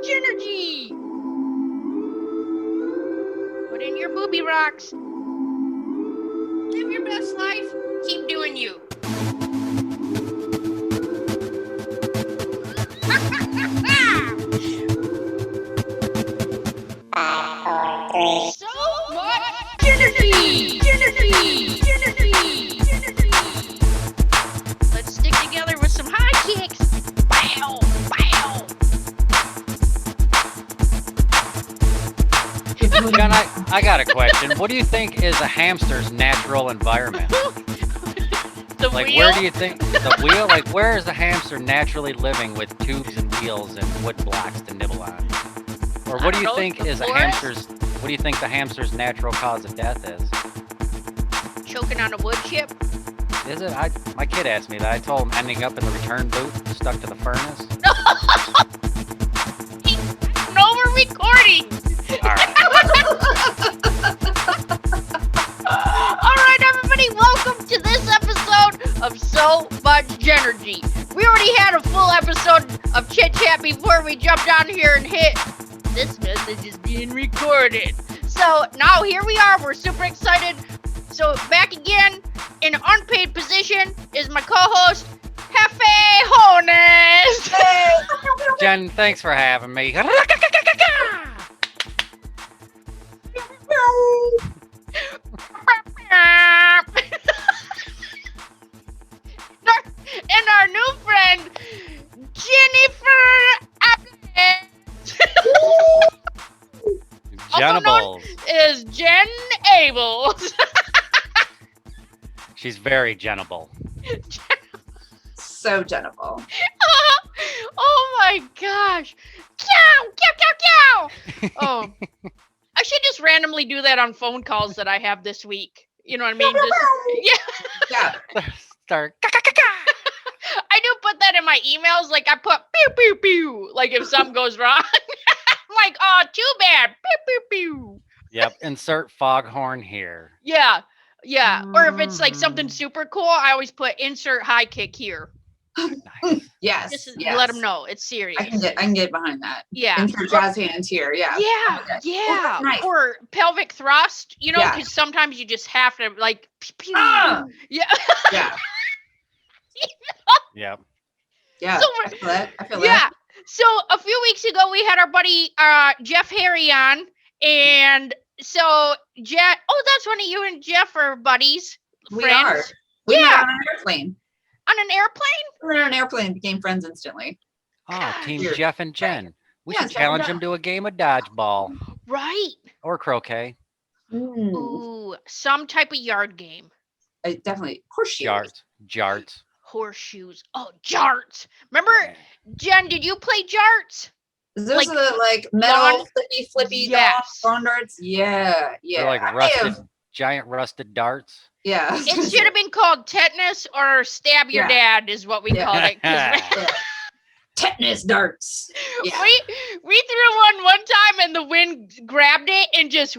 JENergy! Put in your booby rocks. Live your best life. Keep doing you. So much JENergy! JENergy! JENergy! JENergy! Let's stick together with some high kicks. Wow! Wow! John, I got a question. What do you think is a hamster's natural environment? The Like, wheel? where do you think the wheel? Like, where is the hamster naturally living with tubes and wheels and wood blocks to nibble on? Or what do you think is a hamster's? What do you think the hamster's natural cause of death is? Choking on a wood chip? Is it? My kid asked me that. I told him ending up in the return boot, stuck to the furnace. No, we're recording. All right. All right, everybody, welcome to this episode of So Much JENergy. We already had a full episode of Chit Chat before we jumped on here and hit this message is being recorded. So now here we are. We're super excited. So back again in an unpaid position is my co-host, Hefe Honest. Hey. Jen, thanks for having me. And our new friend, Jennifer Jenables. is Jen Ables. She's very genable. So genital. Oh my gosh. Cow, cow, cow, cow. Oh, I should just randomly do that on phone calls that I have this week. You know what I mean? Just, yeah. Yeah. Start. I do put that in my emails. Like I put pew, pew, pew. Like if something goes wrong. I'm like, oh, too bad. Pew, pew, pew. Yep. Insert foghorn here. Yeah. Yeah. Or if it's like something super cool, I always put insert high kick here. Nice. Yes. Just to yes. let them know it's serious. I can get behind that. Yeah. Insert jazz hands here. Yeah. Yeah, Okay. yeah. Oh, nice. Or pelvic thrust, you know, Yeah. because sometimes you just have to like, pew, pew. Ah! Yeah. Yeah. Yep. Yeah. So I feel that. I feel Yeah. that. So a few weeks ago, we had our buddy Jeff Harry on, and so Jeff. Oh, that's one of you and Jeff are buddies, We friends. are. We Yeah. met on an airplane. On an airplane. We were on an airplane, became friends instantly. Oh, Team Here. Jeff and Jen. We Yeah, should check it challenge out. them to a game of dodgeball Right. or croquet. Ooh, some type of yard game. Definitely horseshoes. Jarts. Horseshoes. Oh, jarts. Remember, Yeah. Jen? Did you play jarts? Those Like, are the like metal lawn- flippy Yes. lawn darts. Yeah. Yeah. They're like I rusted, have- giant rusted darts. Yeah. It should have been called tetanus or stab your Yeah. dad, is what we Yeah. called it. 'Cause Yeah. Tetanus darts. Yeah. we threw one time and the wind grabbed it and just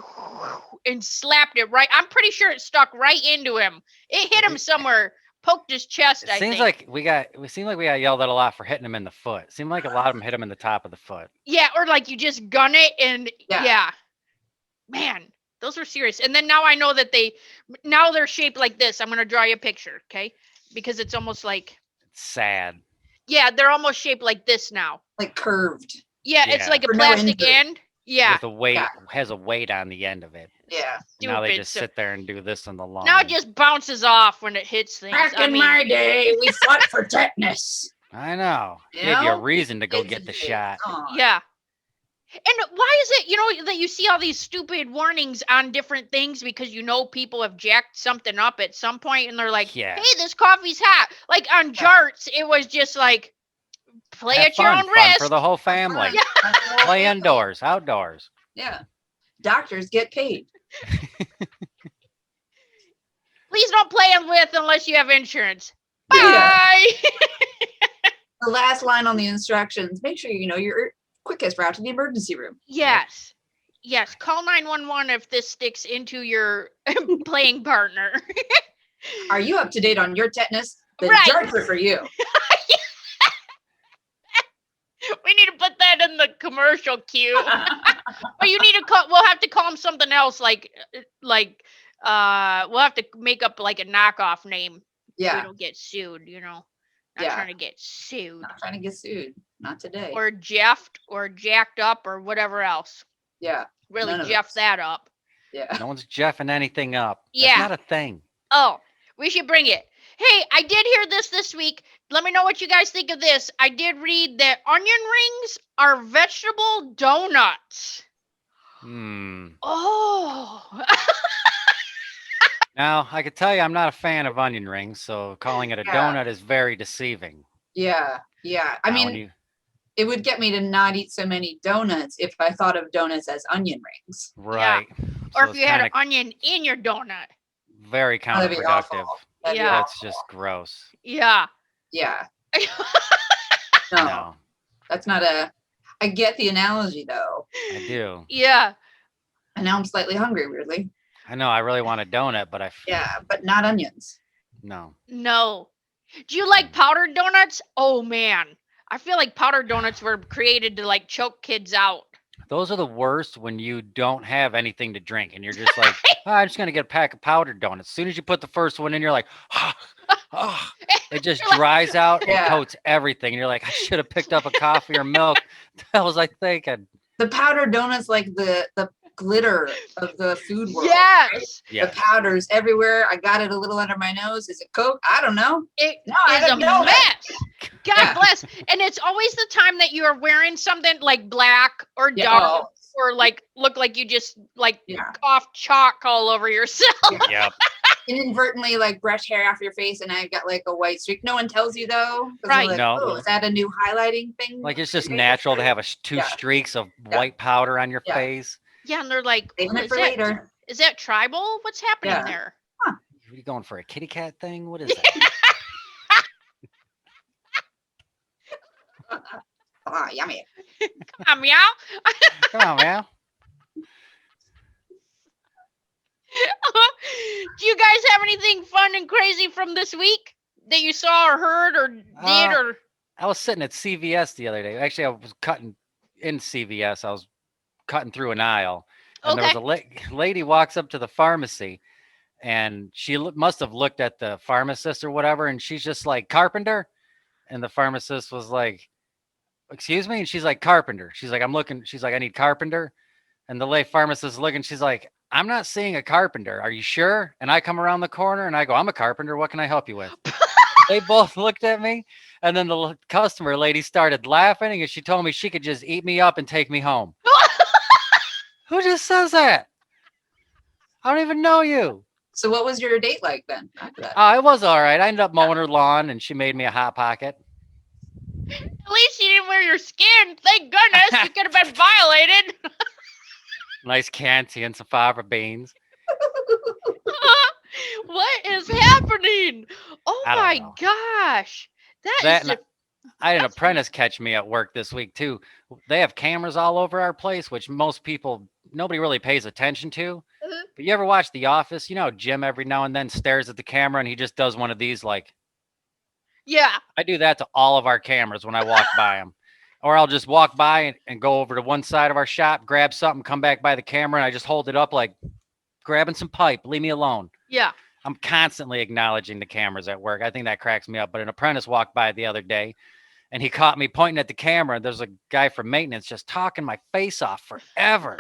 and slapped it right. I'm pretty sure it stuck right into him. It hit him somewhere, poked his chest. It I seems think. like we got yelled at a lot for hitting him in the foot. It seemed like a lot of them hit him in the top of the foot. Yeah, or like you just gun it and Yeah. yeah. Man, those were serious. And then now I know that they're shaped like this. I'm gonna draw you a picture, okay? Because it's almost like It's sad. yeah, they're almost shaped like this now. Like curved. Yeah, it's Yeah. like a For no plastic injury. end. Yeah. With a weight, Yeah. has a weight on the end of it. Yeah. Now they Stupid, just so- sit there and do this on the lawn. Now it just bounces off when it hits things. Back I in mean, my day, we fought for tetanus. I know. You Gave you a know? reason to go Kids get the these shot. days, come on. yeah. And why is it, that you see all these stupid warnings on different things because people have jacked something up at some point and they're like, Yeah. hey, this coffee's hot. Like on jarts, it was just like, play Have at your fun, own fun risk. for the whole family. Yeah. Play indoors, outdoors. Yeah. Doctors get paid. Please don't play them with unless you have insurance. Yeah. Bye. The last line on the instructions, make sure you know your quickest route to the emergency room. Yes. Yes. Call 911 if this sticks into your playing partner. Are you up to date on your tetanus? The Right. jarts are for you. We need to put that in the commercial cute. But you need to call. We'll have to call him something else, like we'll have to make up like a knockoff name. So we don't get sued. Not trying to get sued. Not trying to get sued. Not today. Or jeffed or jacked up or whatever else. Yeah. Really jeff that up. Yeah. No one's jeffing anything up. Yeah. That's not a thing. Oh, we should bring it. Hey, I did hear this week. Let me know what you guys think of this. I did read that onion rings are vegetable donuts. Oh. Now, I could tell you I'm not a fan of onion rings, so calling it a donut is very deceiving. Yeah. I mean, it would get me to not eat so many donuts if I thought of donuts as onion rings. Right. Yeah. Or if you had an onion in your donut. Very counterproductive. Yeah. That's just gross. Yeah. Yeah. No. That's not I get the analogy though. I do. Yeah. And now I'm slightly hungry, weirdly. I know. I really want a donut, but Yeah, but not onions. No. Do you like powdered donuts? Oh man, I feel like powdered donuts were created to like choke kids out. Those are the worst when you don't have anything to drink and you're just like, I'm just gonna get a pack of powdered donuts. As soon as you put the first one in, you're like, it just dries out and coats everything. And you're like, I should have picked up a coffee or milk. What the hell was I thinking? The powdered donuts, like the glitter of the food world. Yes. Right? Yes. The powders everywhere. I got it a little under my nose. Is it Coke? I don't know. It is a mess. God bless. And it's always the time that you are wearing something like black or dark or like look like you just like coughed chalk all over yourself. Yep. Inadvertently like brush hair off your face and I've got like a white streak. No one tells you though. Right. Like, No. is that a new highlighting thing? Like it's just natural to have two streaks of white powder on your face. Yeah, and they're like, later. Is that tribal? What's happening there? Huh. Are you going for a kitty cat thing? What is that? Yummy. Come on, meow. Come on, man. Do you guys have anything fun and crazy from this week that you saw or heard or did or? I was sitting at CVS the other day. Actually, I was cutting in CVS. I was cutting through an aisle, and there was a lady walks up to the pharmacy, and she must have looked at the pharmacist or whatever, and she's just like, Carpenter? And the pharmacist was like, excuse me? And she's like, Carpenter. She's like, I'm looking. She's like, I need Carpenter. And the lady pharmacist is looking. She's like, I'm not seeing a carpenter. Are you sure? And I come around the corner and I go, I'm a carpenter. What can I help you with? They both looked at me. And then the customer lady started laughing and she told me she could just eat me up and take me home. Who just says that? I don't even know you. So what was your date like then after that? It was all right. I ended up mowing her lawn and she made me a Hot Pocket. At least you didn't wear your skin. Thank goodness. You could have been violated. Nice Chianti and some fava beans. What is happening? Oh my gosh. I had an apprentice catch me at work this week too. They have cameras all over our place, which nobody really pays attention to. But you ever watch The Office? You know, Jim every now and then stares at the camera and he just does one of these like. Yeah. I do that to all of our cameras when I walk by them. Or I'll just walk by and go over to one side of our shop, grab something, come back by the camera, and I just hold it up like grabbing some pipe. Leave me alone. Yeah. I'm constantly acknowledging the cameras at work. I think that cracks me up. But an apprentice walked by the other day, and he caught me pointing at the camera. There's a guy from maintenance just talking my face off forever.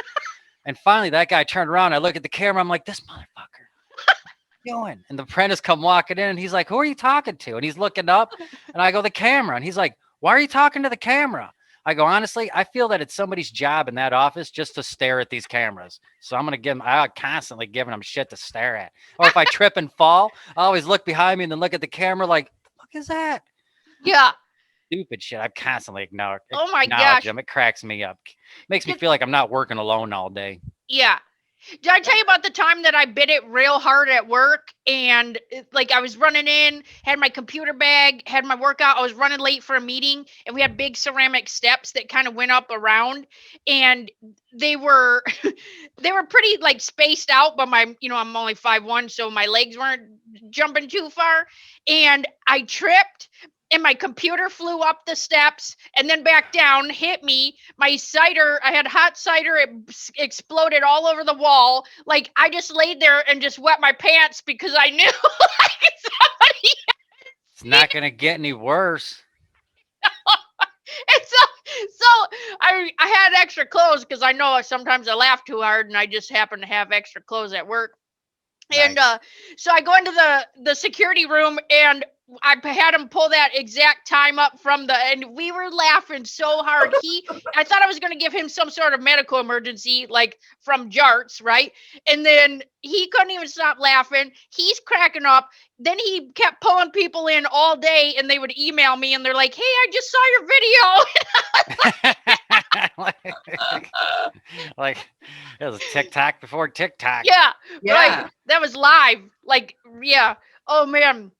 And finally, that guy turned around. I look at the camera. I'm like, this motherfucker. What are you doing? And the apprentice come walking in, and he's like, who are you talking to? And he's looking up, and I go, the camera. And he's like, why are you talking to the camera? I go, honestly, I feel that it's somebody's job in that office just to stare at these cameras. So I'm going to I'm constantly giving them shit to stare at. Or if I trip and fall, I always look behind me and then look at the camera like, what is that? Yeah. Stupid shit. I constantly acknowledge them. It cracks me up. Makes me feel like I'm not working alone all day. Yeah. Did I tell you about the time that I bit it real hard at work and like I was running in, had my computer bag, had my workout. I was running late for a meeting and we had big ceramic steps that kind of went up around and they were pretty like spaced out, but I'm only 5'1", so my legs weren't jumping too far. And I tripped and and my computer flew up the steps and then back down, hit me. My cider, I had hot cider, it exploded all over the wall. Like, I just laid there and just wet my pants because I knew like somebody. It's not gonna get any worse. And so I had extra clothes because I know sometimes I laugh too hard, and I just happen to have extra clothes at work. Nice. And so I go into the security room, and I had him pull that exact time up from and we were laughing so hard. I thought I was going to give him some sort of medical emergency, like from JARTS, right? And then he couldn't even stop laughing. He's cracking up. Then he kept pulling people in all day, and they would email me, and they're like, "Hey, I just saw your video." Like it was TikTok before TikTok. Yeah. Like, that was live. Like, yeah. Oh man.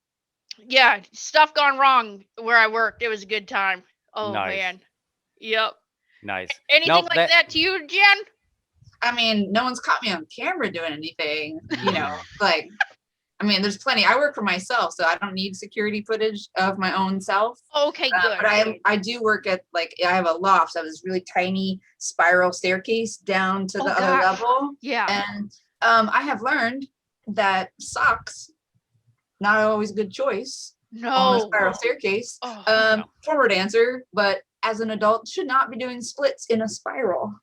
Yeah, stuff gone wrong where I worked. It was a good time. Oh Nice. man. Yep. Nice. Anything like that to you, Jen? I mean, no one's caught me on camera doing anything, like, I mean, there's plenty. I work for myself, so I don't need security footage of my own self. Okay, good. But I do work at, like, I have a loft. So I have this really tiny spiral staircase down to the other level. Yeah. And I have learned that socks, not always a good choice on the spiral staircase. Former dancer, but as an adult, should not be doing splits in a spiral.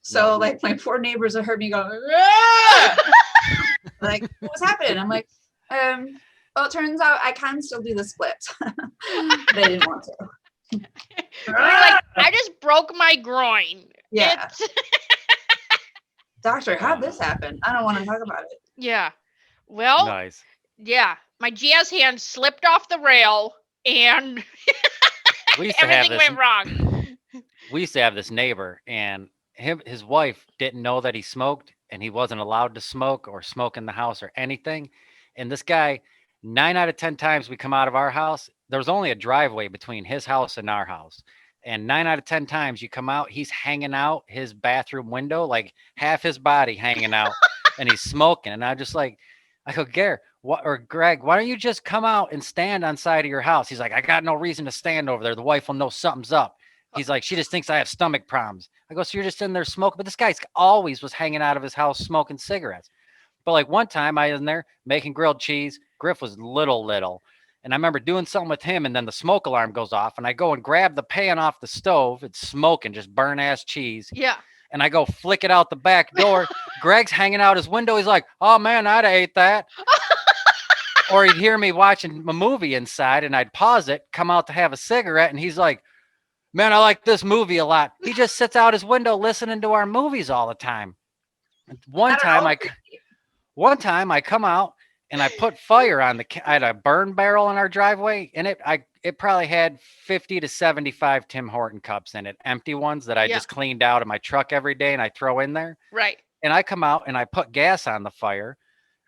So like my poor neighbors have heard me go, like, what's happening? I'm like, well, it turns out I can still do the splits. They didn't want to. Like, I just broke my groin. Yeah. Doctor, how'd this happen? I don't want to talk about it. Yeah. Well, nice. Yeah. My jazz hand slipped off the rail, and everything went wrong. We used to have this neighbor, and his wife didn't know that he smoked, and he wasn't allowed to smoke or smoke in the house or anything. And this guy, 9 out of 10 times we come out of our house, there was only a driveway between his house and our house. And 9 out of 10 times you come out, he's hanging out his bathroom window, like half his body hanging out, and he's smoking. And I'm just like, I go, Greg, why don't you just come out and stand on side of your house? He's like, I got no reason to stand over there. The wife will know something's up. He's like, she just thinks I have stomach problems. I go, so you're just in there smoking? But this guy always was hanging out of his house smoking cigarettes. But like one time I was in there making grilled cheese. Griff was little. And I remember doing something with him, and then the smoke alarm goes off, and I go and grab the pan off the stove. It's smoking, just burn ass cheese. Yeah. And I go flick it out the back door. Greg's hanging out his window. He's like, oh man, I'd have ate that. Or he'd hear me watching a movie inside, and I'd pause it, come out to have a cigarette, and he's like, man, I like this movie a lot. He just sits out his window listening to our movies all the time. One time I come out and I put fire on I had a burn barrel in our driveway, and it probably had 50 to 75 Tim Horton cups in it, empty ones that I just cleaned out of my truck every day and I throw in there. Right. And I come out and I put gas on the fire,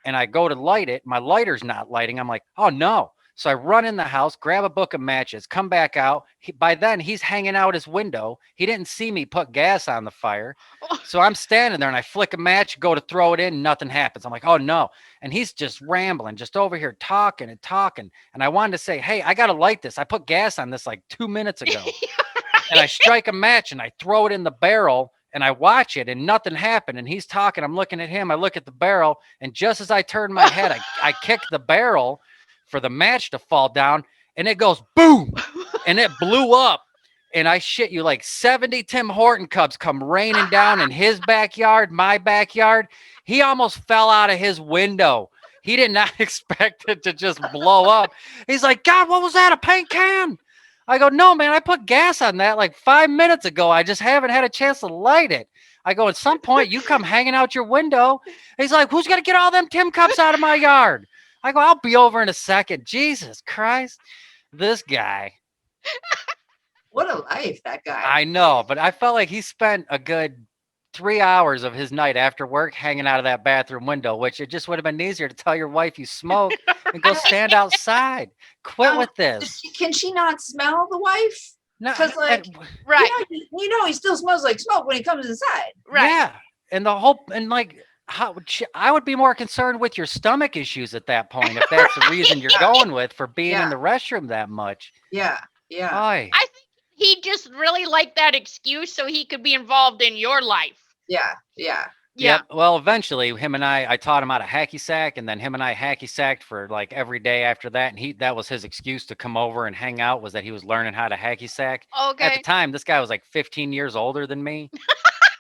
and I go to light it. My lighter's not lighting. I'm like, oh no. So I run in the house, grab a book of matches, come back out. By then, he's hanging out his window. He didn't see me put gas on the fire. So I'm standing there, and I flick a match, go to throw it in, nothing happens. I'm like, oh, no. And he's just rambling, just over here talking. And I wanted to say, hey, I got to light this. I put gas on this like 2 minutes ago. And I strike a match, and I throw it in the barrel, and I watch it, and nothing happened. And he's talking. I'm looking at him. I look at the barrel, and just as I turn my head, I kick the barrel for the match to fall down, and it goes boom, and it blew up. And I shit you, like 70 Tim Horton cups come raining down in his backyard, my backyard. He almost fell out of his window. He did not expect it to just blow up. He's like, God, what was that, a paint can? I go, no, man, I put gas on that like 5 minutes ago. I just haven't had a chance to light it. I go, at some point, you come hanging out your window. He's like, who's going to get all them Tim cups out of my yard? I go, I'll be over in a second. Jesus Christ, this guy. What a life, that guy. I know, but I felt like he spent a good 3 hours of his night after work hanging out of that bathroom window, which it just would have been easier to tell your wife you smoke and go stand outside. Quit with this. Can she not smell the wife? No, because like, right. You know, he still smells like smoke when he comes inside. Right. Yeah. And the whole, and like, I would be more concerned with your stomach issues at that point if that's the reason you're going with for being in the restroom that much. Yeah. Yeah. Aye. I think he just really liked that excuse so he could be involved in your life. Yeah. Yeah. Yep. Well, eventually, him and I taught him how to hacky sack, and then him and I hacky sacked for like every day after that. And that was his excuse to come over and hang out, was that he was learning how to hacky sack. Okay. At the time, this guy was like 15 years older than me,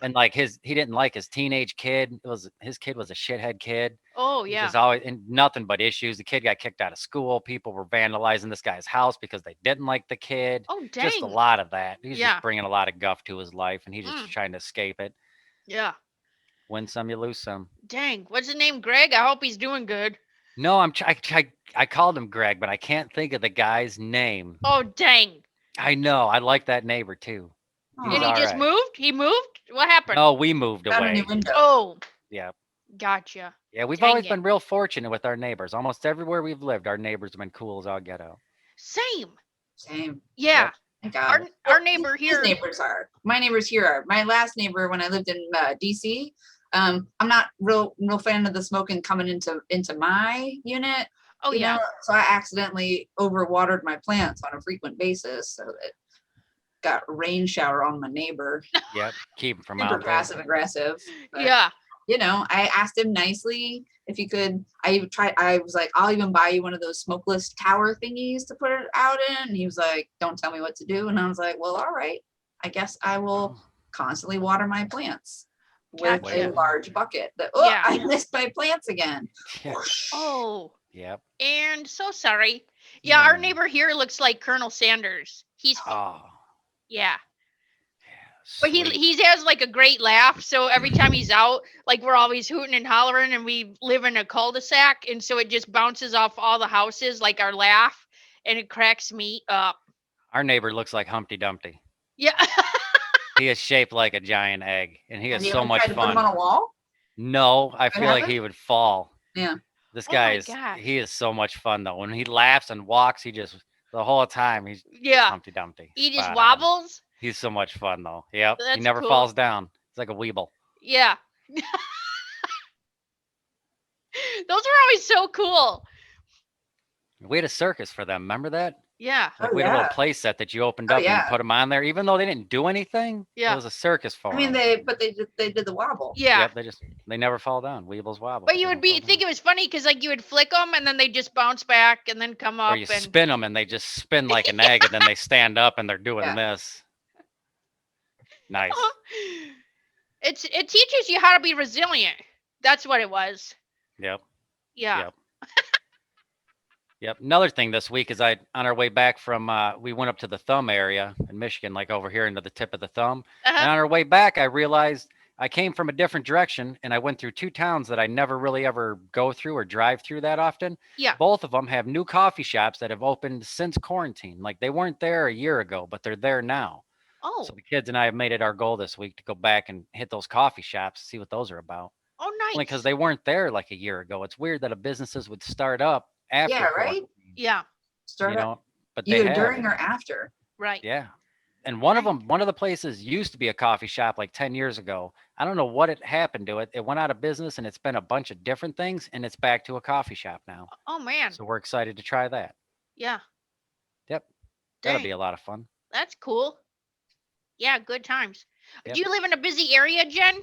and like he didn't like his teenage kid. His kid was a shithead kid. Oh yeah. Just always and nothing but issues. The kid got kicked out of school. People were vandalizing this guy's house because they didn't like the kid. Oh dang. Just a lot of that. He's just bringing a lot of guff to his life, and he's just trying to escape it. Yeah. Win some, you lose some. Dang. What's his name? Greg? I hope he's doing good. No, I called him Greg, but I can't think of the guy's name. Oh dang. I know. I like that neighbor too. And he just moved? He moved? What happened? No, we moved away. Oh. Yeah. Gotcha. Yeah, we've always been real fortunate with our neighbors. Almost everywhere we've lived, our neighbors have been cool as all get out. Same. Yeah. Thank God. Our neighbor here. His neighbors are. My neighbors here are. My last neighbor when I lived in DC. I'm not real fan of the smoking coming into my unit. Oh yeah. So I accidentally overwatered my plants on a frequent basis, so it got a rain shower on my neighbor. Yep. Keep him from Super out there. passive aggressive. But, yeah. I asked him nicely if he could. I was like, I'll even buy you one of those smokeless tower thingies to put it out in. And he was like, don't tell me what to do. And I was like, well, all right. I guess I will constantly water my plants with a large bucket. I missed my plants again. Yeah. Oh. Yep. And so sorry. Yeah, our neighbor here looks like Colonel Sanders. He's yeah. But he has like a great laugh. So every time he's out, like we're always hooting and hollering, and we live in a cul-de-sac, and so it just bounces off all the houses, like our laugh, and it cracks me up. Our neighbor looks like Humpty Dumpty. Yeah. He is shaped like a giant egg, and he has so much fun. To put him on a wall? No, I feel like he would fall. Yeah. This guy he is so much fun though. When he laughs and walks, he just the whole time he's Humpty Dumpty. He just wobbles. He's so much fun though. Yep. That's he never falls down. He's like a weeble. Yeah. Those are always so cool. We had a circus for them. Remember that? Yeah. Like we had a little play set that you opened up and you put them on there, even though they didn't do anything. Yeah. It was a circus for them. I mean, they did the wobble. Yeah. Yep, they never fall down. Weebles wobble. But you would think it was funny because like you would flick them and then they just bounce back and then come up. Or you spin them and they just spin like an egg and then they stand up and they're doing this. Nice. It teaches you how to be resilient. That's what it was. Yep. Yeah. Yep. Yep. Another thing this week is on our way back from we went up to the Thumb area in Michigan, like over here into the tip of the thumb. And on our way back, I realized I came from a different direction and I went through two towns that I never really ever go through or drive through that often. Yeah. Both of them have new coffee shops that have opened since quarantine. Like they weren't there a year ago, but they're there now. Oh. So the kids and I have made it our goal this week to go back and hit those coffee shops, see what those are about. Oh, nice. Only because they weren't there like a year ago. It's weird that a businesses would start up after. Yeah, right? Yeah. Start up. But either during or after. Right. Yeah. And one of the places used to be a coffee shop like 10 years ago. I don't know what had happened to it. It went out of business and it's been a bunch of different things and it's back to a coffee shop now. Oh, man. So we're excited to try that. Yeah. Yep. That'll be a lot of fun. That's cool. Yeah, good times. Yep. Do you live in a busy area, Jen?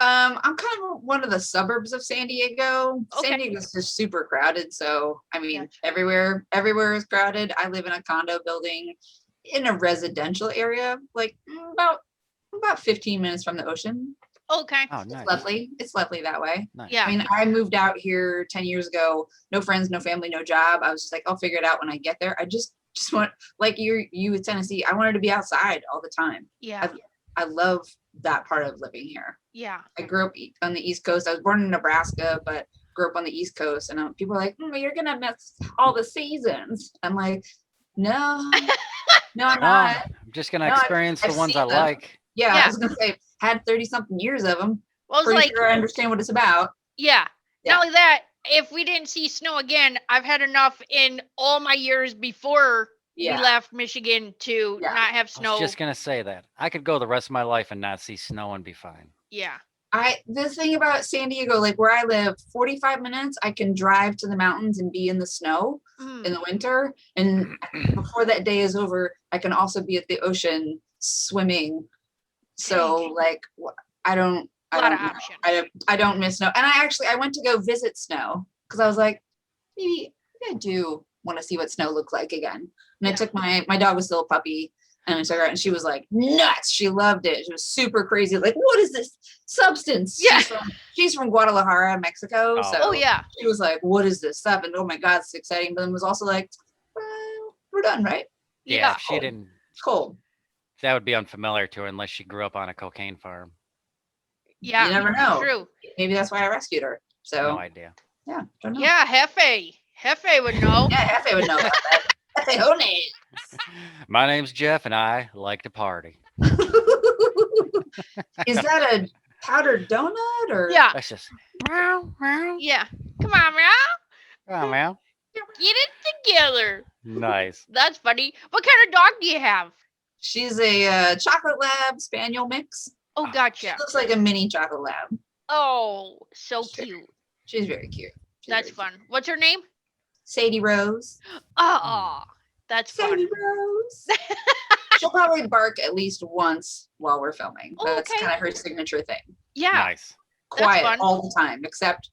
I'm kind of one of the suburbs of San Diego. Okay. San Diego's just super crowded. So, I mean, everywhere is crowded. I live in a condo building in a residential area, like about 15 minutes from the ocean. Okay. Oh, nice. It's lovely that way. Nice. Yeah. I mean, I moved out here 10 years ago. No friends, no family, no job. I was just like, I'll figure it out when I get there. I just want, like you with Tennessee, I wanted to be outside all the time. Yeah. I love that part of living here. Yeah. I grew up on the East Coast. I was born in Nebraska, but grew up on the East Coast. And people are like, you're going to miss all the seasons. I'm like, no, I'm not. I'm just going to experience the ones I like. Yeah, I was going to say, had 30 something years of them. Well, it's like, sure I understand what it's about. Yeah. Not only that, if we didn't see snow again, I've had enough in all my years before we left Michigan to not have snow. I was just going to say that. I could go the rest of my life and not see snow and be fine. Yeah. The thing about San Diego, like where I live, 45 minutes, I can drive to the mountains and be in the snow in the winter. And before that day is over, I can also be at the ocean swimming. So like, I don't know. I don't miss snow. And I went to go visit snow because I was like, maybe I do want to see what snow looked like again. And I took my dog was still a puppy. And I took her out and she was like nuts. She loved it. She was super crazy. Like, what is this substance? Yeah. She's from Guadalajara, Mexico. Oh. So yeah. she was like, what is this stuff? And oh my God, it's exciting. But then was also like, well, we're done, right? Yeah, she didn't. It's cold. That would be unfamiliar to her unless she grew up on a cocaine farm. Yeah. You never know. True. Maybe that's why I rescued her. So no idea. Yeah. Don't know. Yeah, Hefe would know. Yeah, Hefe would know about that. Hefe Hones. My name's Jeff, and I like to party. Is that a powdered donut or? Yeah. That's just. Yeah. Come on, meow. Oh, man. Get it together. Nice. That's funny. What kind of dog do you have? She's a chocolate lab spaniel mix. Oh, gotcha. She looks like a mini chocolate lab. Oh, so cute. She's very cute. That's fun. What's her name? Sadie Rose. Oh, that's fun. Sadie Rose. She'll probably bark at least once while we're filming. That's kind of her signature thing. Yeah. Nice. Quiet all the time, except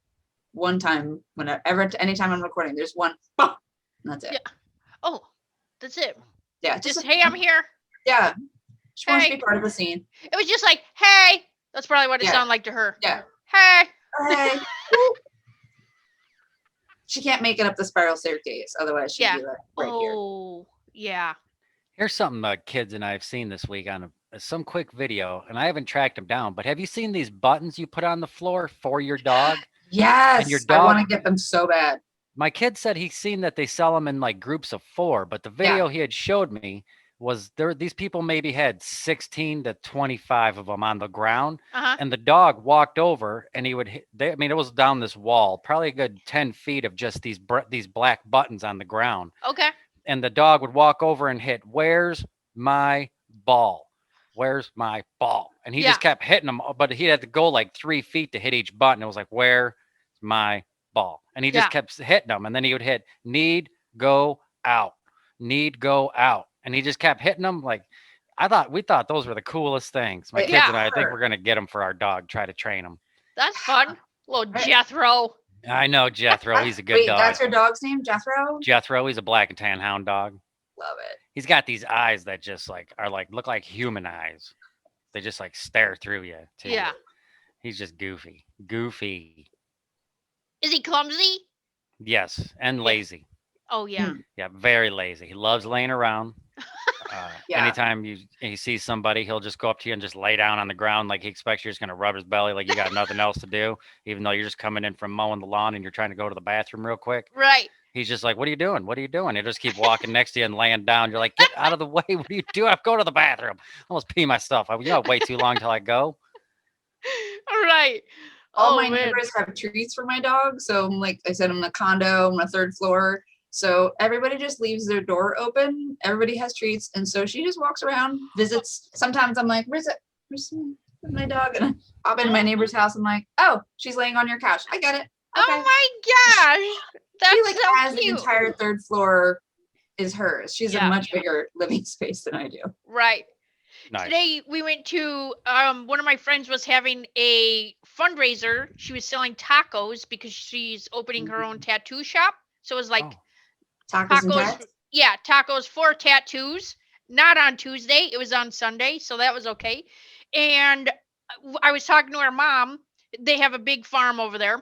one time anytime I'm recording, there's one. And that's it. Yeah. Oh, that's it. Yeah. Just hey, I'm here. Yeah. She wants to be part of the scene. It was just like, hey. That's probably what it sounded like to her. Yeah. Hey. Hey. She can't make it up the spiral staircase, otherwise she'd be like right here. Oh, yeah. Here's something kids and I have seen this week on some quick video, and I haven't tracked them down, but have you seen these buttons you put on the floor for your dog? Yes. And your dog, I want to get them so bad. My kid said he's seen that they sell them in like groups of 4, but the video he had showed me was these people maybe had 16 to 25 of them on the ground, and the dog walked over and he would hit, it was down this wall, probably a good 10 feet of just these black buttons on the ground. Okay. And the dog would walk over and hit, where's my ball? Where's my ball? And he just kept hitting them, but he had to go like 3 feet to hit each button. It was like, where's my ball? And he just kept hitting them. And then he would hit, need, go, out, need, go, out. And he just kept hitting them. Like, we thought those were the coolest things. My kids and I think we're going to get them for our dog, try to train them. That's fun. Little Jethro. I know Jethro. He's a good dog. That's your dog's name, Jethro? Jethro. He's a black and tan hound dog. Love it. He's got these eyes that just look like human eyes. They just like stare through you too. Yeah. He's just goofy. Goofy. Is he clumsy? Yes. And lazy. Oh yeah. Yeah. Very lazy. He loves laying around. Anytime he sees somebody, he'll just go up to you and just lay down on the ground like he expects you're just going to rub his belly like you got nothing else to do, even though you're just coming in from mowing the lawn and you're trying to go to the bathroom real quick. Right. He's just like, what are you doing? What are you doing? He'll just keep walking next to you and laying down. You're like, get out of the way. What are you doing? I'm going to the bathroom. I almost pee myself. Wait too long till I go. All right. All my neighbors have treats for my dog. So like I said, I'm in a condo on the 3rd floor. So everybody just leaves their door open. Everybody has treats. And so she just walks around, visits. Sometimes I'm like, where's my dog? And I pop into my neighbor's house. I'm like, oh, she's laying on your couch. I get it. Okay. Oh my gosh. That's she so has cute. The entire 3rd floor is hers. She's a much bigger living space than I do. Right. Nice. Today we went to one of my friends was having a fundraiser. She was selling tacos because she's opening her own tattoo shop. So it was like tacos. Yeah, tacos for tattoos. Not on Tuesday. It was on Sunday, so that was okay. And I was talking to her mom. They have a big farm over there.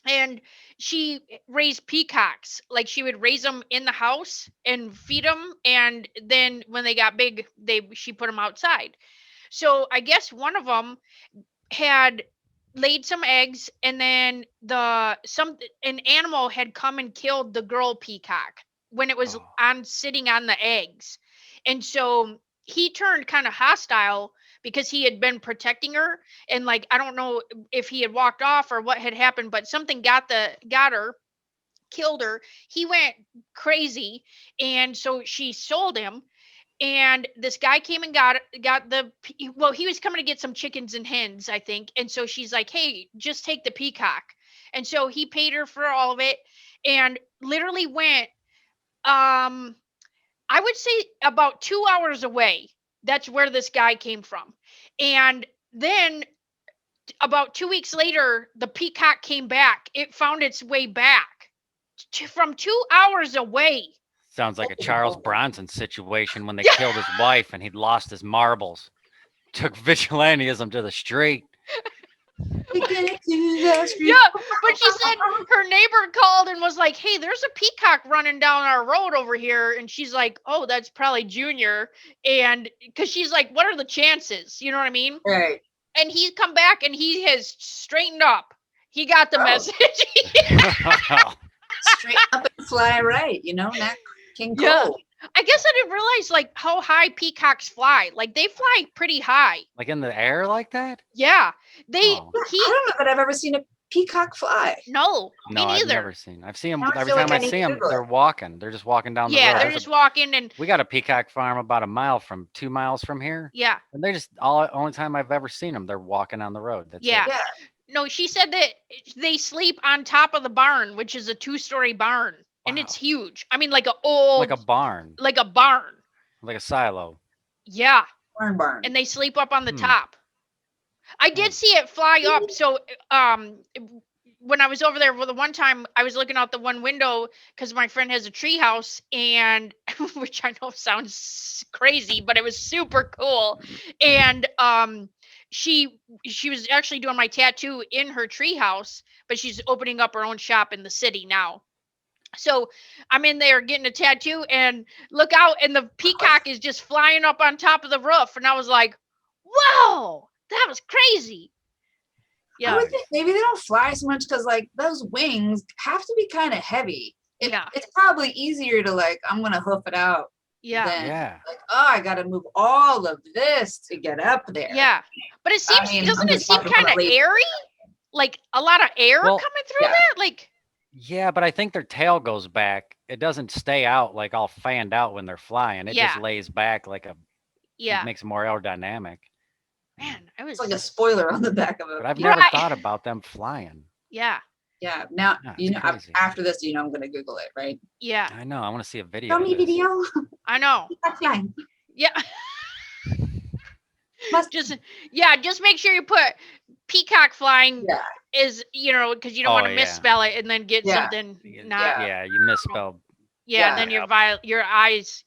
And she raised peacocks. Like she would raise them in the house and feed them. And then when they got big, she put them outside. So I guess one of them had laid some eggs, and then an animal had come and killed the girl peacock when it was sitting on the eggs. And so he turned kind of hostile because he had been protecting her, and like I don't know if he had walked off or what had happened, but something got her, killed her. He went crazy, and so she sold him. And this guy came and got he was coming to get some chickens and hens, I think. And so she's like, hey, just take the peacock. And so he paid her for all of it and literally went, I would say about 2 hours away. That's where this guy came from. And then about 2 weeks later, the peacock came back. It found its way back from 2 hours away. Sounds like a Charles Bronson situation when they killed his wife and he'd lost his marbles. Took vigilantism to the street. Yeah, but she said her neighbor called and was like, hey, there's a peacock running down our road over here. And she's like, oh, that's probably Junior. And because she's like, what are the chances? You know what I mean? Right. And he's come back and he has straightened up. He got the message. Straight up and fly right, not King Cole. Yeah. I guess I didn't realize like how high peacocks fly. Like they fly pretty high. Like in the air like that? Yeah. I don't know that I've ever seen a peacock fly. No, me neither. I've never seen. I've seen them every time I see them. They're walking. They're just walking down the road. Yeah, they're just walking. And we got a peacock farm about 2 miles from here. Yeah. And they just only time I've ever seen them. They're walking on the road. That's yeah. it. Yeah. No, she said that they sleep on top of the barn, which is a 2-story barn. And it's huge. I mean, like a barn. Like a barn. Like a silo. Yeah. Barn. And they sleep up on the top. I did see it fly up. So when I was over there, the one time I was looking out the one window because my friend has a tree house, and which I know sounds crazy, but it was super cool. And she was actually doing my tattoo in her tree house, but she's opening up her own shop in the city now. So I'm in there getting a tattoo and look out and the peacock is just flying up on top of the roof. And I was like, whoa, that was crazy. Yeah. I would think maybe they don't fly so much because like those wings have to be kind of heavy. It's probably easier to like, I'm going to hoof it out. Yeah. Like, I got to move all of this to get up there. Yeah. But it seems, doesn't it seem kind of airy? Like a lot of air coming through that? Like. Yeah, but I think their tail goes back. It doesn't stay out like all fanned out when they're flying. It just lays back like it makes it more aerodynamic. Man, it's like a spoiler on the back of it. But I've never thought about them flying. Yeah. Yeah. Now, after this, I'm going to Google it, right? Yeah. I know. I want to see a video. Show me video. I know. Flying. Yeah. Just make sure you put peacock flying is, because you don't want to misspell it and then get something not. Yeah, you misspelled. Yeah, and then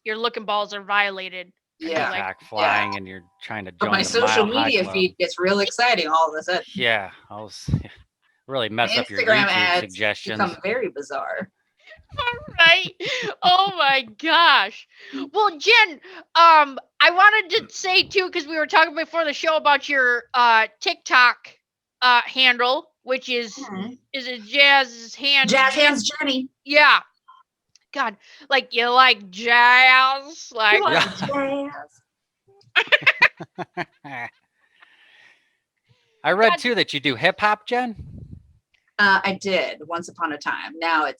your looking balls are violated. Yeah. Peacock flying and you're trying to join my social media feed gets real exciting all of a sudden. Yeah, really mess up your Instagram YouTube ads suggestions. Become very bizarre. All right. Oh my gosh. Well, Jen, I wanted to say too, because we were talking before the show about your TikTok handle, which is it Jazz Hands Jenny. Yeah. God, like you like jazz, like jazz. I read too that you do hip hop, Jen. I did once upon a time. Now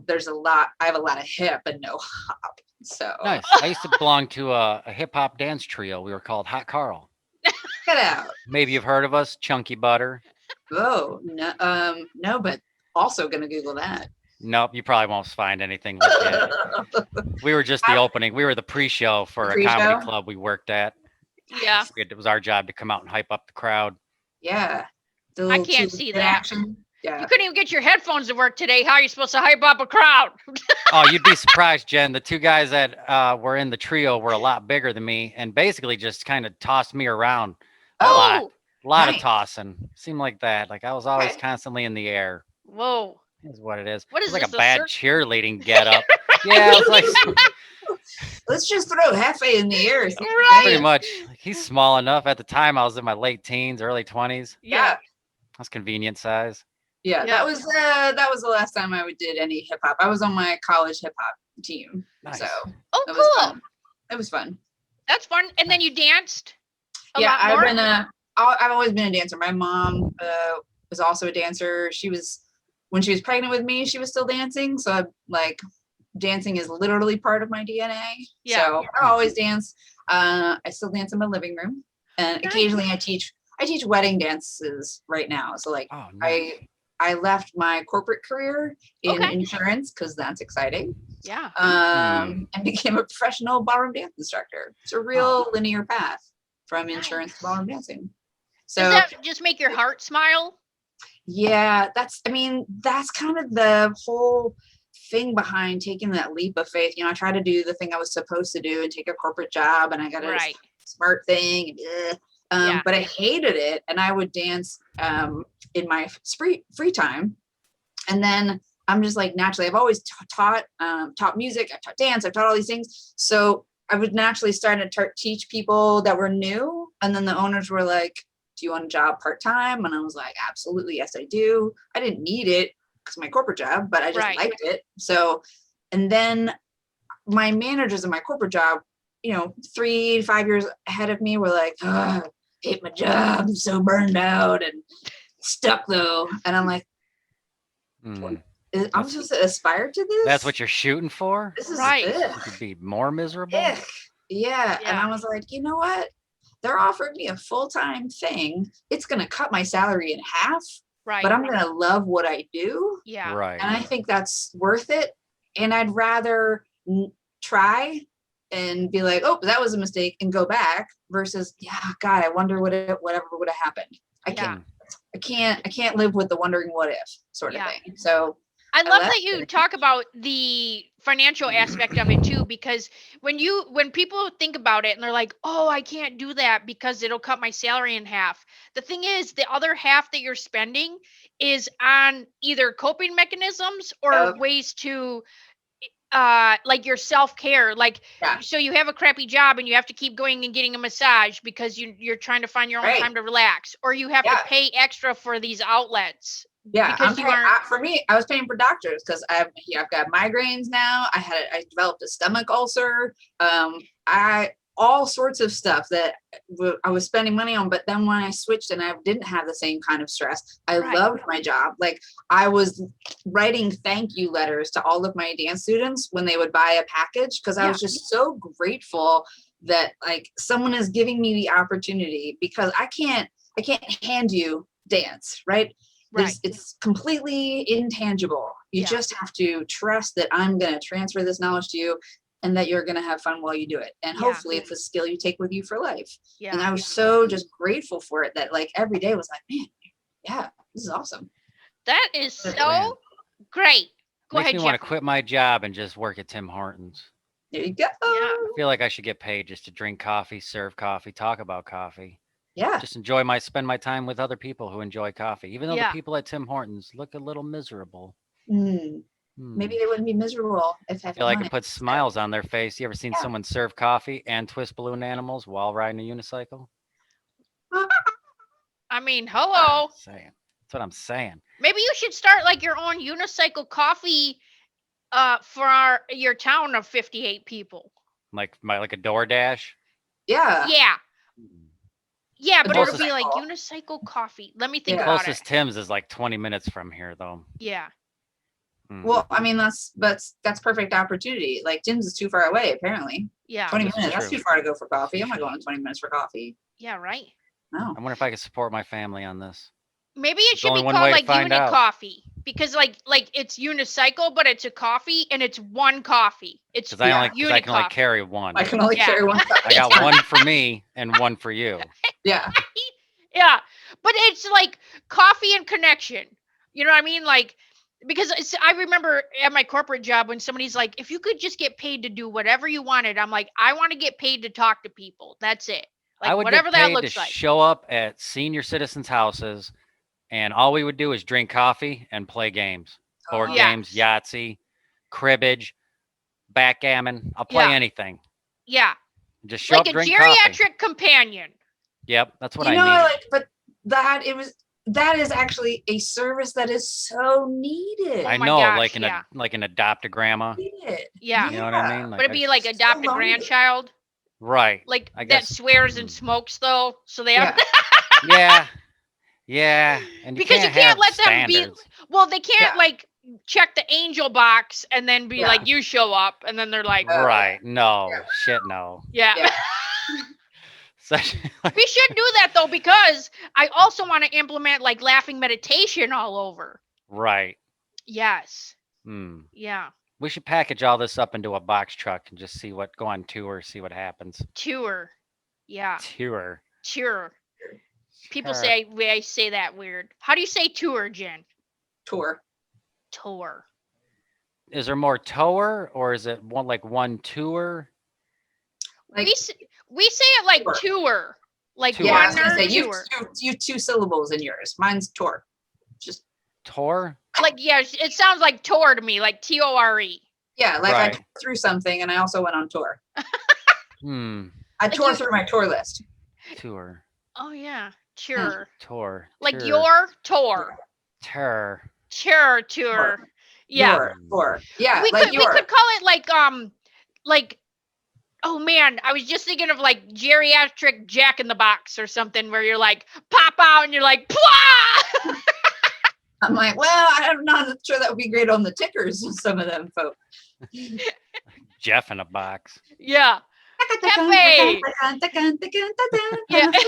there's a lot. I have a lot of hip and no hop. So nice. I used to belong to a hip hop dance trio. We were called Hot Carl. Get out. Maybe you've heard of us, Chunky Butter. Oh no, but also gonna Google that. Nope, you probably won't find anything legit. We were just the opening. We were the pre-show for a comedy club we worked at. Yeah. It was our job to come out and hype up the crowd. Yeah. I can't see that. Action. Yeah. You couldn't even get your headphones to work today. How are you supposed to hype up a crowd? Oh, you'd be surprised, Jen. The two guys that were in the trio were a lot bigger than me and basically just kind of tossed me around a lot. A lot of tossing. Seemed like that. Like I was always constantly in the air. Whoa. Is what it is. What is like this, a bad cheerleading getup. Yeah, it's like let's just throw Hefe in the air. Right. Pretty much. Like, he's small enough. At the time, I was in my late teens, early 20s. Yeah. That's convenient size. Yeah, that was the last time I did any hip hop. I was on my college hip hop team. Nice. So that was fun. It was fun. That's fun. And then you danced. I've always been a dancer. My mom was also a dancer. When she was pregnant with me, she was still dancing. So I dancing is literally part of my DNA. Yeah. So I always dance. I still dance in my living room, and occasionally I teach wedding dances right now. So like I left my corporate career in insurance because that's exciting. Yeah. And became a professional ballroom dance instructor. It's a real linear path from insurance to ballroom dancing. So does that just make your heart smile? Yeah, that's kind of the whole thing behind taking that leap of faith. I tried to do the thing I was supposed to do and take a corporate job, and I got a smart thing. But I hated it, and I would dance in my free time. And then I'm just like, naturally, I've always taught music, I've taught dance, I've taught all these things. So I would naturally start to teach people that were new. And then the owners were like, do you want a job part-time? And I was like, absolutely, yes, I do. I didn't need it because of my corporate job, but I just liked it. So, and then my managers in my corporate job, 3 to 5 years ahead of me were like, I hate my job, I'm so burned out and stuck though. And I'm like, I'm supposed to aspire to this? That's what you're shooting for? This is You could be more miserable? Yeah. And I was like, you know what? They're offering me a full-time thing. It's going to cut my salary in half, but I'm going to love what I do. Yeah. Right. And I think that's worth it. And I'd rather try and be like, oh, that was a mistake, and go back versus, God, I wonder whatever would have happened. I can't live with the wondering what if sort of thing. So I love that you talk about the financial aspect of it too, because when people think about it and they're like, oh, I can't do that because it'll cut my salary in half. The thing is, the other half that you're spending is on either coping mechanisms or ways to like your self-care, so you have a crappy job and you have to keep going and getting a massage because you're trying to find your own time to relax, or you have to pay extra for these outlets. For me, I was paying for doctors because I've got migraines now. I developed a stomach ulcer. All sorts of stuff that I was spending money on. But then when I switched and I didn't have the same kind of stress, I loved my job. Like I was writing thank you letters to all of my dance students when they would buy a package, because I was just so grateful that like someone is giving me the opportunity, because I can't hand you dance, right? It's completely intangible. You just have to trust that I'm going to transfer this knowledge to you and that you're going to have fun while you do it. And hopefully it's a skill you take with you for life. Yeah. And I was so just grateful for it that like every day was like, man, this is awesome. That is so great. Go ahead, Makes me want to quit my job and just work at Tim Hortons. There you go. Yeah. I feel like I should get paid just to drink coffee, serve coffee, talk about coffee. Yeah. Just spend my time with other people who enjoy coffee. Even though the people at Tim Hortons look a little miserable. Maybe they wouldn't be miserable if I feel like it puts smiles on their face. You ever seen someone serve coffee and twist balloon animals while riding a unicycle? I mean, hello. That's what I'm saying. Maybe you should start like your own unicycle coffee for your town of 58 people. Like a DoorDash? Yeah. Yeah. Yeah, but it'll be like unicycle coffee. Let me think about it. Closest Tim's is like 20 minutes from here, though. Yeah. Well, I mean, that's perfect opportunity. Like Tim's is too far away, apparently. Yeah. 20 minutes. That's too far to go for coffee. I'm not going 20 minutes for coffee. Yeah, right. No. I wonder if I could support my family on this. Maybe it should be called like Unicoffee, because like it's unicycle, but it's a coffee and it's one coffee. It's I can only carry one. I can only carry one. I got one for me and one for you. Yeah. Yeah, but it's like coffee and connection. You know what I mean? Like, because I remember at my corporate job when somebody's like, if you could just get paid to do whatever you wanted, I'm like, I want to get paid to talk to people. That's it. Like, I would whatever get paid that looks to like. Show up at senior citizens' houses, and all we would do is drink coffee and play games. Board games, Yahtzee, cribbage, backgammon. I'll play anything. Yeah. Just show up, drink coffee. Like a geriatric companion. Yep, that's what I need. But that is actually a service that is so needed. I know, like an adopt-a-grandma. Yeah. You know what I mean? But it'd be like adopt a grandchild. Right. Like that swears and smokes though. So they have Yeah. And because you can't let them be. Well, they can't check the angel box and then be like, you show up, and then they're like, right, no, shit, no. Yeah. We should do that though, because I also want to implement like laughing meditation all over. Right. Yes. Yeah. We should package all this up into a box truck and just go on tour, see what happens. Tour. Yeah. Tour. People say I say that weird. How do you say tour, Jen? Tour. Is there more tour, or is it one tour? Like, we say it like tour. Like tour. I was gonna say, you 2 syllables in yours. Mine's tour. Just tour. Like it sounds like tour to me, like TORE. Yeah, like I tore through something, and I also went on tour. I tore through my tour list. Tour. Oh yeah, tour. Tour. Like your tour. Tour. Yeah. Tour. Yeah. We could call it like. Oh man, I was just thinking of like geriatric Jack in the Box or something, where you're like pop out and you're like plah. I'm like, well, I'm not sure that would be great on the tickers of some of them folk. Jeff in a box. Yeah. Pepe. Yeah.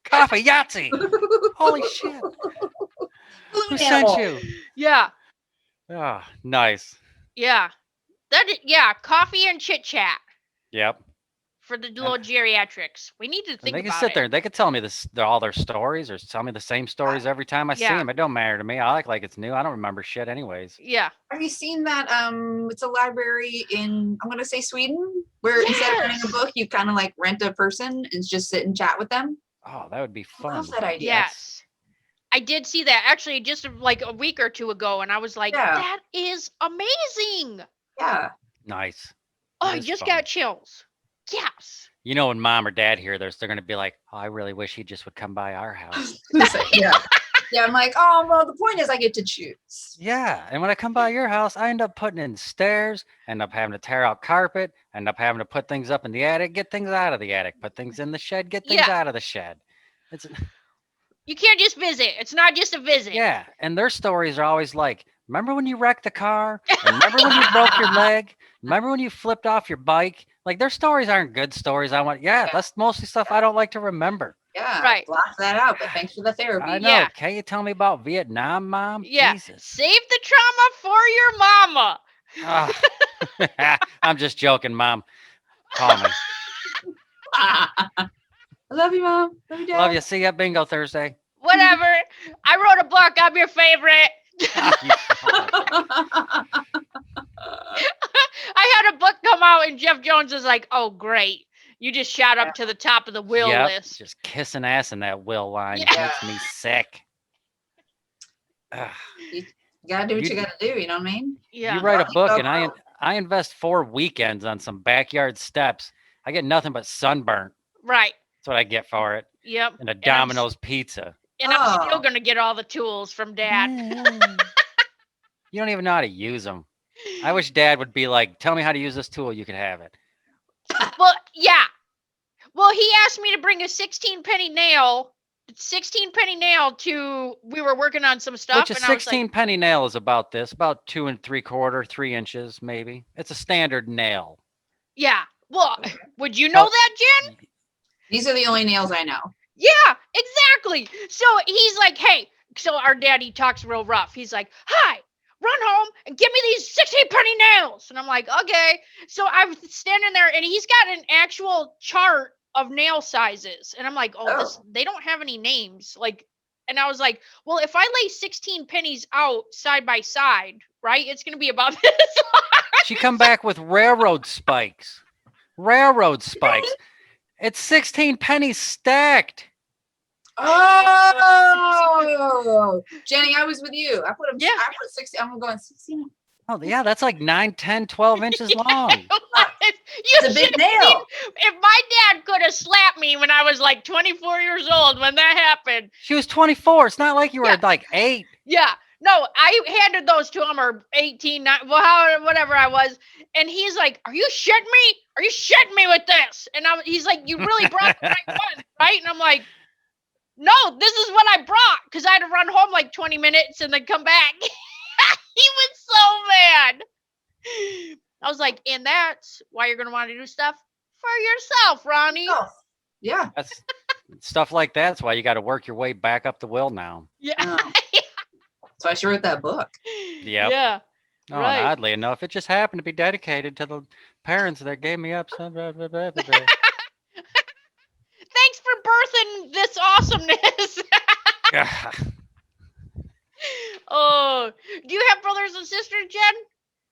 Coffee, Yahtzee. Holy shit. Who sent you? Yeah. Oh, nice. Yeah. Coffee and chit chat. Yep. For the little geriatrics. We need to think about it. They can sit there and they can tell me all their stories, or tell me the same stories every time I see them. It don't matter to me. I like it's new. I don't remember shit anyways. Yeah. Have you seen that? It's a library in, I'm going to say Sweden, where instead of renting a book, you kind of like rent a person and just sit and chat with them. Oh, that would be fun. I love that idea. Yes. I did see that actually just like a week or two ago, and I was like, that is amazing. Yeah. Nice. Oh, I just got chills. Yes. You know, when mom or dad hear this, they're going to be like, oh, I really wish he just would come by our house. Yeah. Yeah, I'm like, oh, well, the point is I get to choose. Yeah, and when I come by your house, I end up putting in stairs, end up having to tear out carpet, end up having to put things up in the attic, get things out of the attic, put things in the shed, get things out of the shed. You can't just visit. It's not just a visit. Yeah, and their stories are always like, remember when you wrecked the car? Remember when you broke your leg? Remember when you flipped off your bike? Like, their stories aren't good stories. That's mostly stuff I don't like to remember. Yeah, right. Block that out, but thanks for the therapy. I know. Yeah. Can't you tell me about Vietnam, Mom? Yeah. Jesus. Save the trauma for your mama. I'm just joking, Mom. Call me. I love you, Mom. Love you, Dad. Love you. See you at Bingo Thursday. Whatever. I wrote a book. I'm your favorite. I had a book come out and Jeff Jones is like, oh, great. You just shot up to the top of the will list. Just kissing ass in that will line makes me sick. You gotta do what you gotta do, you know what I mean? Yeah. You write a book and I invest 4 weekends on some backyard steps. I get nothing but sunburn. Right. That's what I get for it. Yep. And a Domino's pizza. And I'm still gonna get all the tools from Dad. You don't even know how to use them. I wish Dad would be like, tell me how to use this tool, you could have it. Well, yeah. Well, he asked me to bring a 16 penny nail to, we were working on some stuff. Which a 16 penny nail is about 2 3/4, 3 inches, maybe. It's a standard nail. Yeah. Well, would you know that, Jen? These are the only nails I know. Yeah, exactly. So he's like, hey, so our daddy talks real rough. He's like, hi, run home and give me these 16 penny nails. And I'm like, okay. So I'm standing there and he's got an actual chart of nail sizes. And I'm like, they don't have any names. And I was like, well, if I lay 16 pennies out side by side, right, it's going to be about this large. She come back with railroad spikes. It's 16 pennies stacked. Oh, Jenny, I was with you. I put 16. I'm going 16. Oh, yeah, that's like 9, 10, 12 inches long. It's a big nail. If my dad could have slapped me when I was like 24 years old when that happened. She was 24. It's not like you were like 8. Yeah. No, I handed those to him, or 18, whatever I was. And he's like, are you shitting me? Are you shitting me with this? And he's like, you really brought the right one, right? And I'm like, no, this is what I brought because I had to run home like 20 minutes and then come back. He was so mad. I was like, and that's why you're going to want to do stuff for yourself, Ronnie. Oh, yeah. That's stuff like that's why you got to work your way back up the will now. Yeah. So I sure wrote that book. Yep. Yeah. Oh, Right. and oddly enough, it just happened to be dedicated to the parents that gave me up. Thanks for birthing this awesomeness. Oh, do you have brothers and sisters, Jen?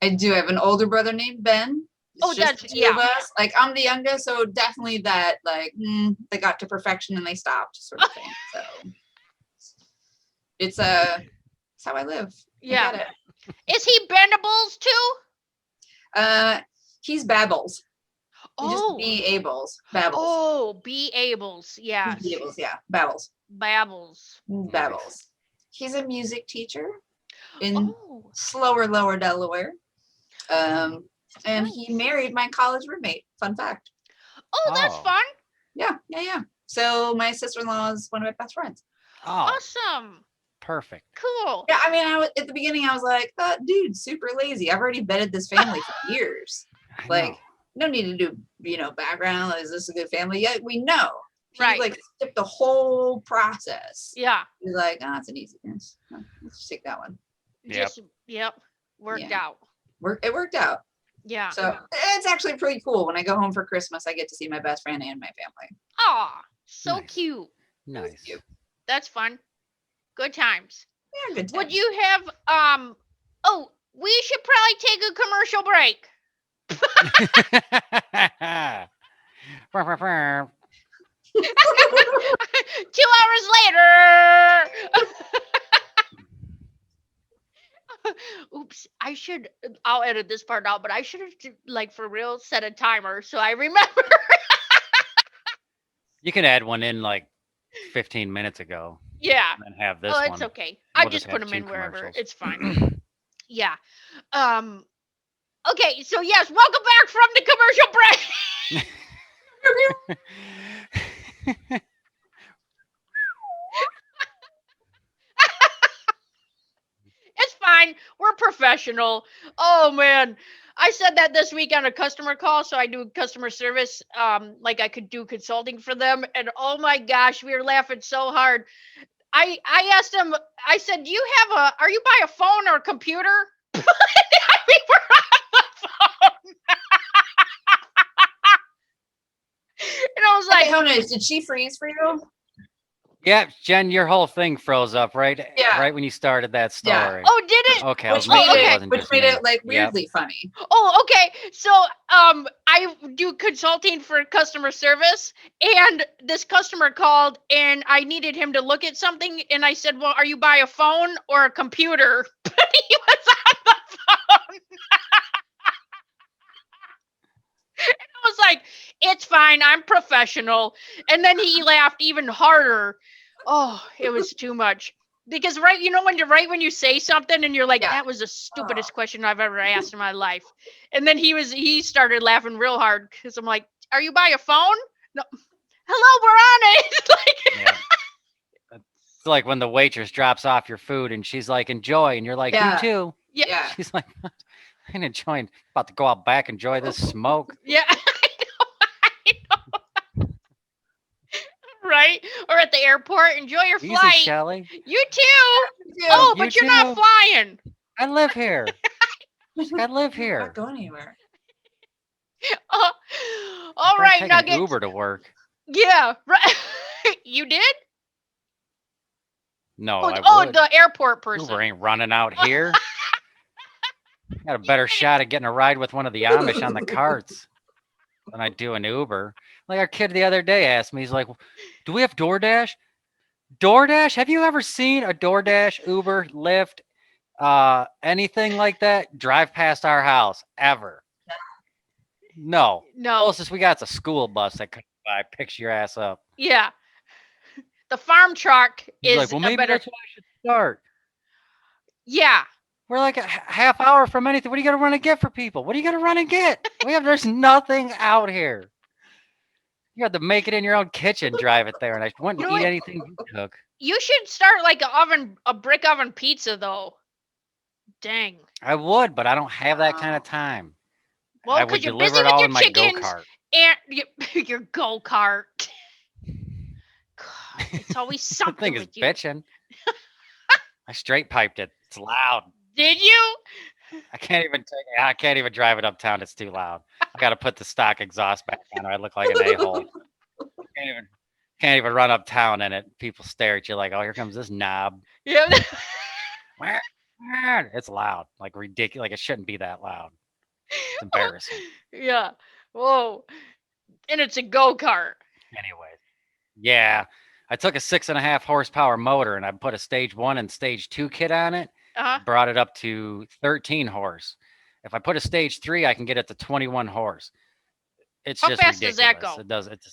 I do have an older brother named Ben. It's that's the two of us. Like I'm the youngest, so definitely that like they got to perfection and they stopped, sort of thing. So it's how I live. Yeah. I get Is he Bendables too? it. He's Babbles. Oh. Just B-ables. Babbles. Oh, B-ables. Yeah. B-ables, yeah. Babbles. Babbles. Babbles. He's a music teacher in slower, lower Delaware. And he married my college roommate. Fun fact. Oh, that's fun. Yeah. So my sister-in-law is one of my best friends. Oh, awesome. Perfect. Cool. Yeah, I mean, at the beginning, I was like, dude, super lazy. I've already vetted this family for years. Like, no need to do, background. Is this a good family? Yeah, we know. He like skipped the whole process. Yeah. He's like, it's an easy one. Let's just take that one. Yep. Worked out. It worked out. Yeah. So it's actually pretty cool. When I go home for Christmas, I get to see my best friend and my family. Aw, so cute. Nice. Cute. That's fun. Good times. Yeah, good times. Would you have we should probably take a commercial break. 2 hours later. Oops, I'll edit this part out, but I should have like for real set a timer so I remember. You can add one in like 15 minutes ago. Yeah. And have this it's okay. I just put them in wherever. It's fine. Yeah. Okay, so yes, welcome back from the commercial break. It's fine. We're professional. Oh man. I said that this week on a customer call, so I do customer service, like I could do consulting for them, and oh my gosh, we were laughing so hard. I asked him, I said, are you by a phone or a computer? I mean, we're on the phone. And I was like, did she freeze for you? Yeah, Jen, your whole thing froze up, right? Yeah. Right when you started that story. Yeah. Oh, did it? Okay. Which made it like weirdly funny. Oh, okay. So, I do consulting for customer service, and this customer called, and I needed him to look at something, and I said, "Well, are you by a phone or a computer?" But he was on the phone. And I was like, "It's fine. I'm professional." And then he laughed even harder. Oh, it was too much. Because right when you say something and you're like, that was the stupidest question I've ever asked in my life. And then he started laughing real hard because I'm like, are you by a phone? No. Hello, we're on it. It's like when the waitress drops off your food and she's like, enjoy. And you're like, you too. Yeah. She's like, I'm enjoying, about to go out back, enjoy this smoke. Yeah. I know. Right? Or at the airport, enjoy your flight. Easy, Shelly. You too. Oh, but you're not flying. I live here. I live here. I'm not going anywhere. All right, take Nuggets. An Uber to work. Yeah, right. You did? No, I would. The airport person. Uber ain't running out here. Got a better shot at getting a ride with one of the Amish on the carts than I do an Uber. Like our kid the other day asked me, he's like, do we have DoorDash? DoorDash? Have you ever seen a DoorDash, Uber, Lyft, anything like that drive past our house ever? No. Closest we got is a school bus that comes by, picks your ass up. Yeah. The farm truck is like, well, maybe that's where I should start. Yeah. We're like a half hour from anything. What are you going to run and get for people? What are you going to run and get? There's nothing out here. You had to make it in your own kitchen, drive it there, and I wouldn't eat anything you cook. You should start like a brick oven pizza though. Dang. I would, but I don't have that kind of time. Well, I would because you're busy deliver it with all your in my chickens go-kart. and your go-kart. God, it's always The something thing is with you. bitching. I straight piped it. It's loud. Did you? I can't even drive it uptown. It's too loud. I got to put the stock exhaust back on, or I look like an a-hole. Can't even run uptown in it. People stare at you like, "Oh, here comes this knob." Yeah. It's loud, like ridiculous. Like it shouldn't be that loud. It's embarrassing. Yeah. Whoa. And it's a go-kart. Anyways, yeah, I took a 6.5 horsepower motor and I put a stage 1 and stage 2 kit on it. Brought it up to 13 horse. If I put a stage 3, I can get it to 21 horse. It's How just fast ridiculous. does that go?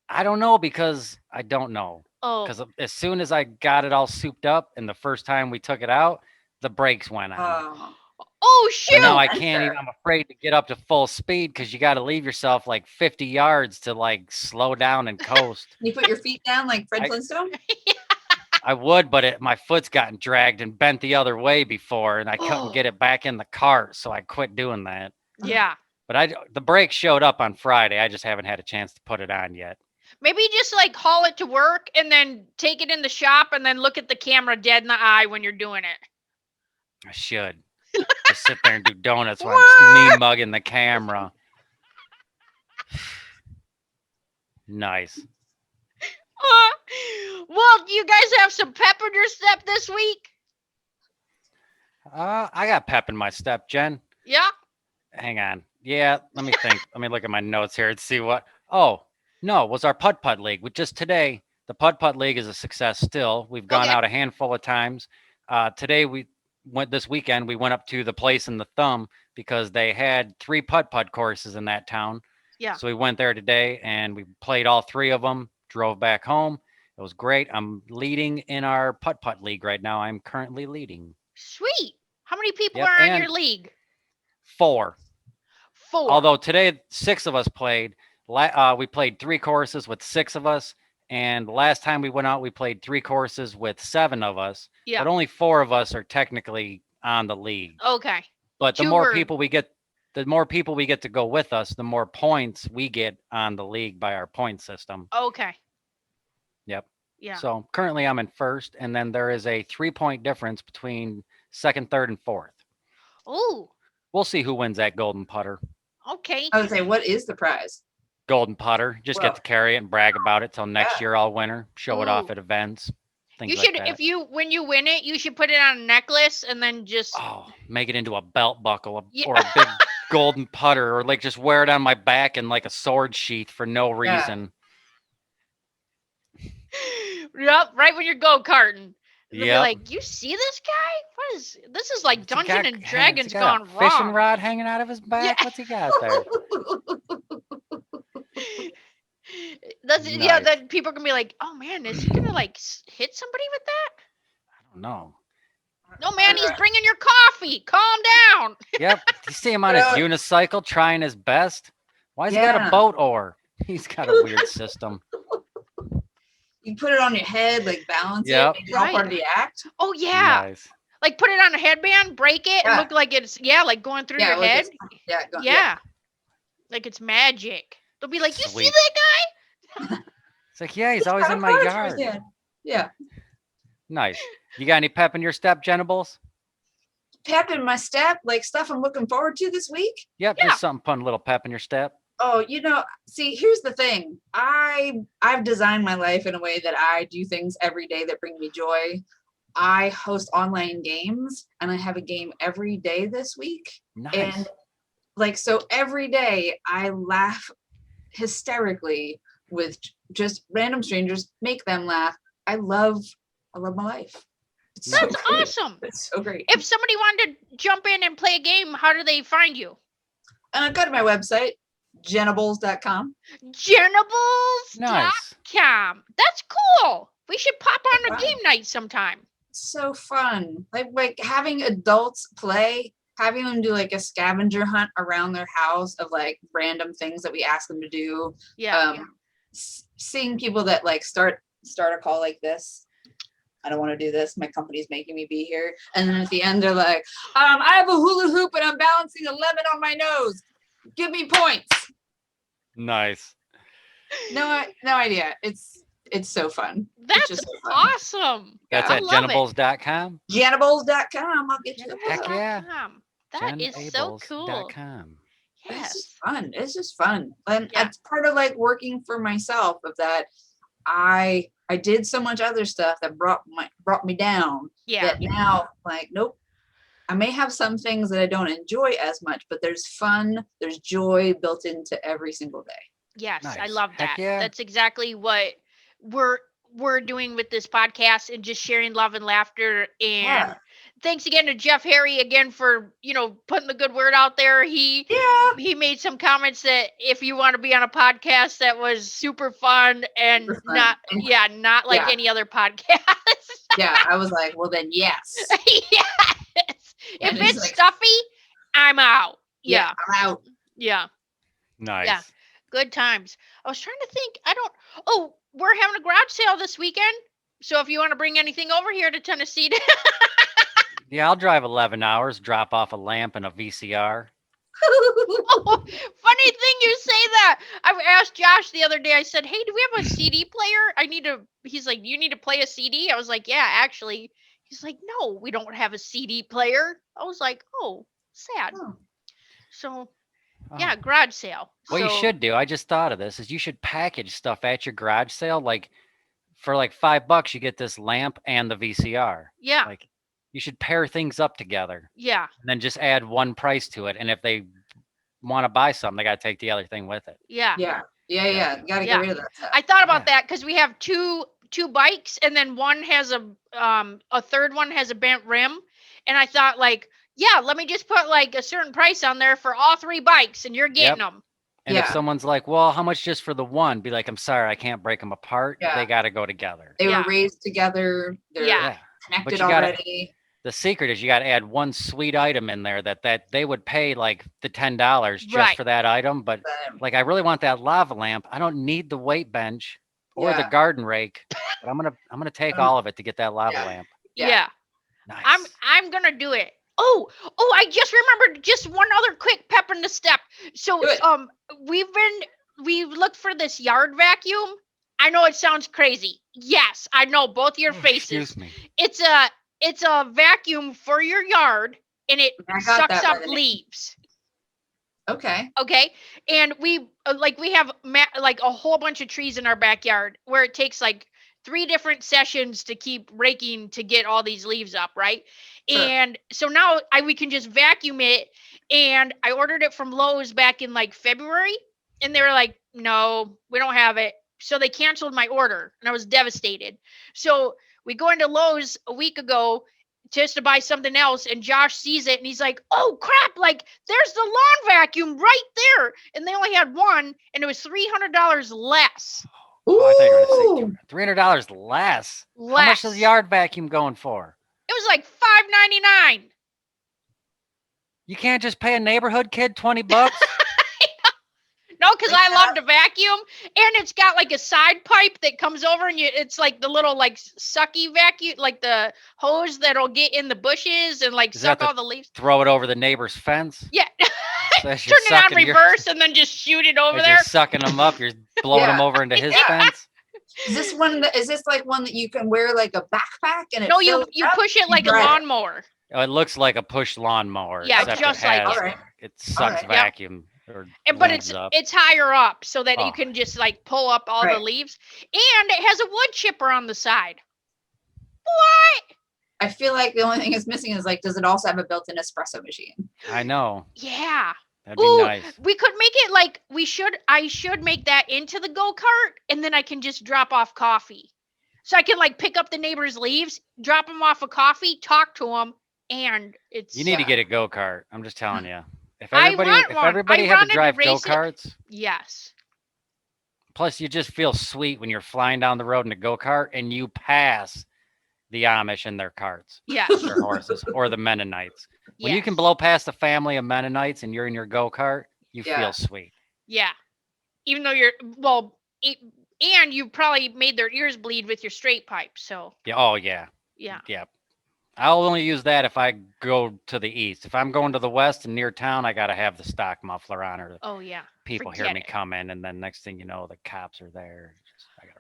I don't know because I don't know. Oh. Because as soon as I got it all souped up and the first time we took it out, the brakes went on. Oh shoot! So now I can't even. I'm afraid to get up to full speed because you got to leave yourself like 50 yards to like slow down and coast. You put your feet down like Fred Flintstone? I would, but my foot's gotten dragged and bent the other way before, and I couldn't get it back in the cart, so I quit doing that. Yeah. But the brake showed up on Friday. I just haven't had a chance to put it on yet. Maybe just like haul it to work and then take it in the shop and then look at the camera dead in the eye when you're doing it. I should. Just sit there and do donuts while I'm mean mugging the camera. Nice. Well, do you guys have some pep in your step this week? I got pep in my step, Jen. Yeah. Hang on. Yeah, let me think. Let me look at my notes here and see what. Oh, no, it was our putt-putt league. With just today, the putt-putt league is a success still. We've gone out a handful of times. Today, this weekend, we went up to the place in the Thumb because they had 3 putt-putt courses in that town. Yeah. So we went there today and we played all 3 of them, drove back home. It was great. I'm leading in our putt-putt league right now. I'm currently leading. Sweet. How many people are in your league? 4. 4. Although today 6 of us played. We played 3 courses with 6 of us, and last time we went out, we played 3 courses with 7 of us. Yeah. But only 4 of us are technically on the league. Okay. But the more people we get to go with us, the more points we get on the league by our point system. Okay. Yep. Yeah. So currently I'm in first, and then there is a 3-point difference between second, third, and fourth. Oh. We'll see who wins that golden putter. Okay. I would say, what is the prize? Golden putter. Just get to carry it and brag about it till next year. I'll winner. Show it off at events. You should, like when you win it, you should put it on a necklace and then just make it into a belt buckle or a big golden putter, or like just wear it on my back in like a sword sheath for no reason. Yep, right when you're go-karting. Yeah. Like, you see this guy? This is like Dungeons and Dragons gone wrong. Fishing rod hanging out of his back. Yeah. What's he got there? Yeah, then people are gonna be like, "Oh man, is he gonna like hit somebody with that?" I don't know. No man, he's bringing your coffee. Calm down. Yep. You see him on his unicycle trying his best. Why's he got a boat oar? He's got a weird system. You put it on your head, like balance it. It's all part of the act. Oh yeah. Nice. Like put it on a headband, break it, and look like it's like going through your head. Like it's magic. They'll be like, "You see that guy?" It's like, yeah, he's always in my yard. Yeah. Nice. You got any pep in your step, Jenables? Pep in my step, like stuff I'm looking forward to this week? Yep, just something fun, a little pep in your step. Oh, see, here's the thing. I've designed my life in a way that I do things every day that bring me joy. I host online games, and I have a game every day this week. Nice. And so every day I laugh hysterically with just random strangers, make them laugh. I love my life. That's awesome. It's so great. If somebody wanted to jump in and play a game, how do they find you? Go to my website, JENables.com. JENables.com. Nice. That's cool. We should pop on a game night sometime. So fun. Like having adults play having them do like a scavenger hunt around their house of like random things that we ask them to do. Seeing people that like start a call like this. I don't want to do this. My company's making me be here. And then at the end, they're like, I have a hula hoop and I'm balancing a lemon on my nose. Give me points. Nice. No idea. It's so fun. That's so fun. awesome. That's at JENables.com. JENables.com. I'll get you the Heck yeah. That is so cool. Yes. It's just fun. It's just fun. And it's part of like working for myself of that. I did so much other stuff that brought me down. Yeah. That now, like, nope. I may have some things that I don't enjoy as much, but there's fun, there's joy built into every single day. Yes, nice. I love that. That's exactly what we're doing with this podcast and just sharing love and laughter. And thanks again to Jeff Harry again for, putting the good word out there. He made some comments that if you want to be on a podcast that was super fun and not like any other podcast. I was like, well then yes. Yes. If it's like, stuffy, I'm out. Yeah. I'm out. Yeah. Nice. Yeah. Good times. I was trying to think. We're having a garage sale this weekend. So if you want to bring anything over here to Tennessee. Yeah, I'll drive 11 hours, drop off a lamp and a VCR. Funny thing you say that. I asked Josh the other day, I said, hey, do we have a CD player? He's like, you need to play a CD? I was like, yeah, actually. He's like, no, we don't have a CD player. I was like, oh, sad. Oh. So, yeah, garage sale. What you should do, I just thought of this, is you should package stuff at your garage sale. Like, for like $5, you get this lamp and the VCR. Yeah. Like, you should pair things up together. Yeah. And then just add one price to it. And if they want to buy something, they got to take the other thing with it. Yeah. Yeah. You got to get rid of that stuff. I thought about that because we have two bikes and then one has a third one has a bent rim. And I thought like, let me just put like a certain price on there for all 3 bikes and you're getting them. And if someone's like, well, how much just for the one? Be like, I'm sorry, I can't break them apart. Yeah. They got to go together. They were raised together. They're connected already. The secret is you got to add one sweet item in there that they would pay like the $10 just for that item. But like, I really want that lava lamp. I don't need the weight bench or the garden rake, but I'm gonna take all of it to get that lava lamp. Yeah. Nice. I'm gonna do it. Oh, I just remembered just one other quick pep in the step. So we've looked for this yard vacuum. I know it sounds crazy. Yes, I know both your faces. Excuse me. It's a vacuum for your yard and it sucks up leaves. Okay. And we have like a whole bunch of trees in our backyard where it takes like 3 different sessions to keep raking to get all these leaves up, right? Sure. And so now we can just vacuum it. And I ordered it from Lowe's back in like February and they were like, no, we don't have it. So they canceled my order and I was devastated. So we go into Lowe's a week ago just to buy something else and Josh sees it and he's like, oh crap, like there's the lawn vacuum right there. And they only had one and it was $300 less. Oh, I thought you were going to say $300 less. How much is the yard vacuum going for? It was like $5.99. You can't just pay a neighborhood kid $20? No, because I love to vacuum, and it's got like a side pipe that comes over, and it's like the little like sucky vacuum, like the hose that'll get in the bushes and like suck all the leaves. Throw it over the neighbor's fence. Yeah, turn it on reverse and then just shoot it over there. You're sucking them up. You're blowing them over into his fence. Is this like one that you can wear like a backpack and it? No, you push it like a lawnmower. Oh, it looks like a push lawnmower. Yeah, just like it sucks vacuum. But it's higher up so that you can just like pull up all the leaves, and it has a wood chipper on the side. What? I feel like the only thing it's missing is like, does it also have a built-in espresso machine? I know. Yeah. That'd be nice. We could make it like I should make that into the go-kart, and then I can just drop off coffee. So I can like pick up the neighbor's leaves, drop them off a coffee, talk to them, and it's. You need to get a go-kart. I'm just telling you. If everybody had to drive go-karts. Yes. Plus, you just feel sweet when you're flying down the road in a go-kart and you pass the Amish in their carts. Yes. Their horses or the Mennonites. When you can blow past a family of Mennonites and you're in your go-kart, you feel sweet. Yeah. Even though and you probably made their ears bleed with your straight pipe, so. Yeah. Oh, yeah. Yeah. Yeah. I'll only use that if I go to the east. If I'm going to the west and near town, I got to have the stock muffler on, or people hear me coming, and then next thing you know, the cops are there. I got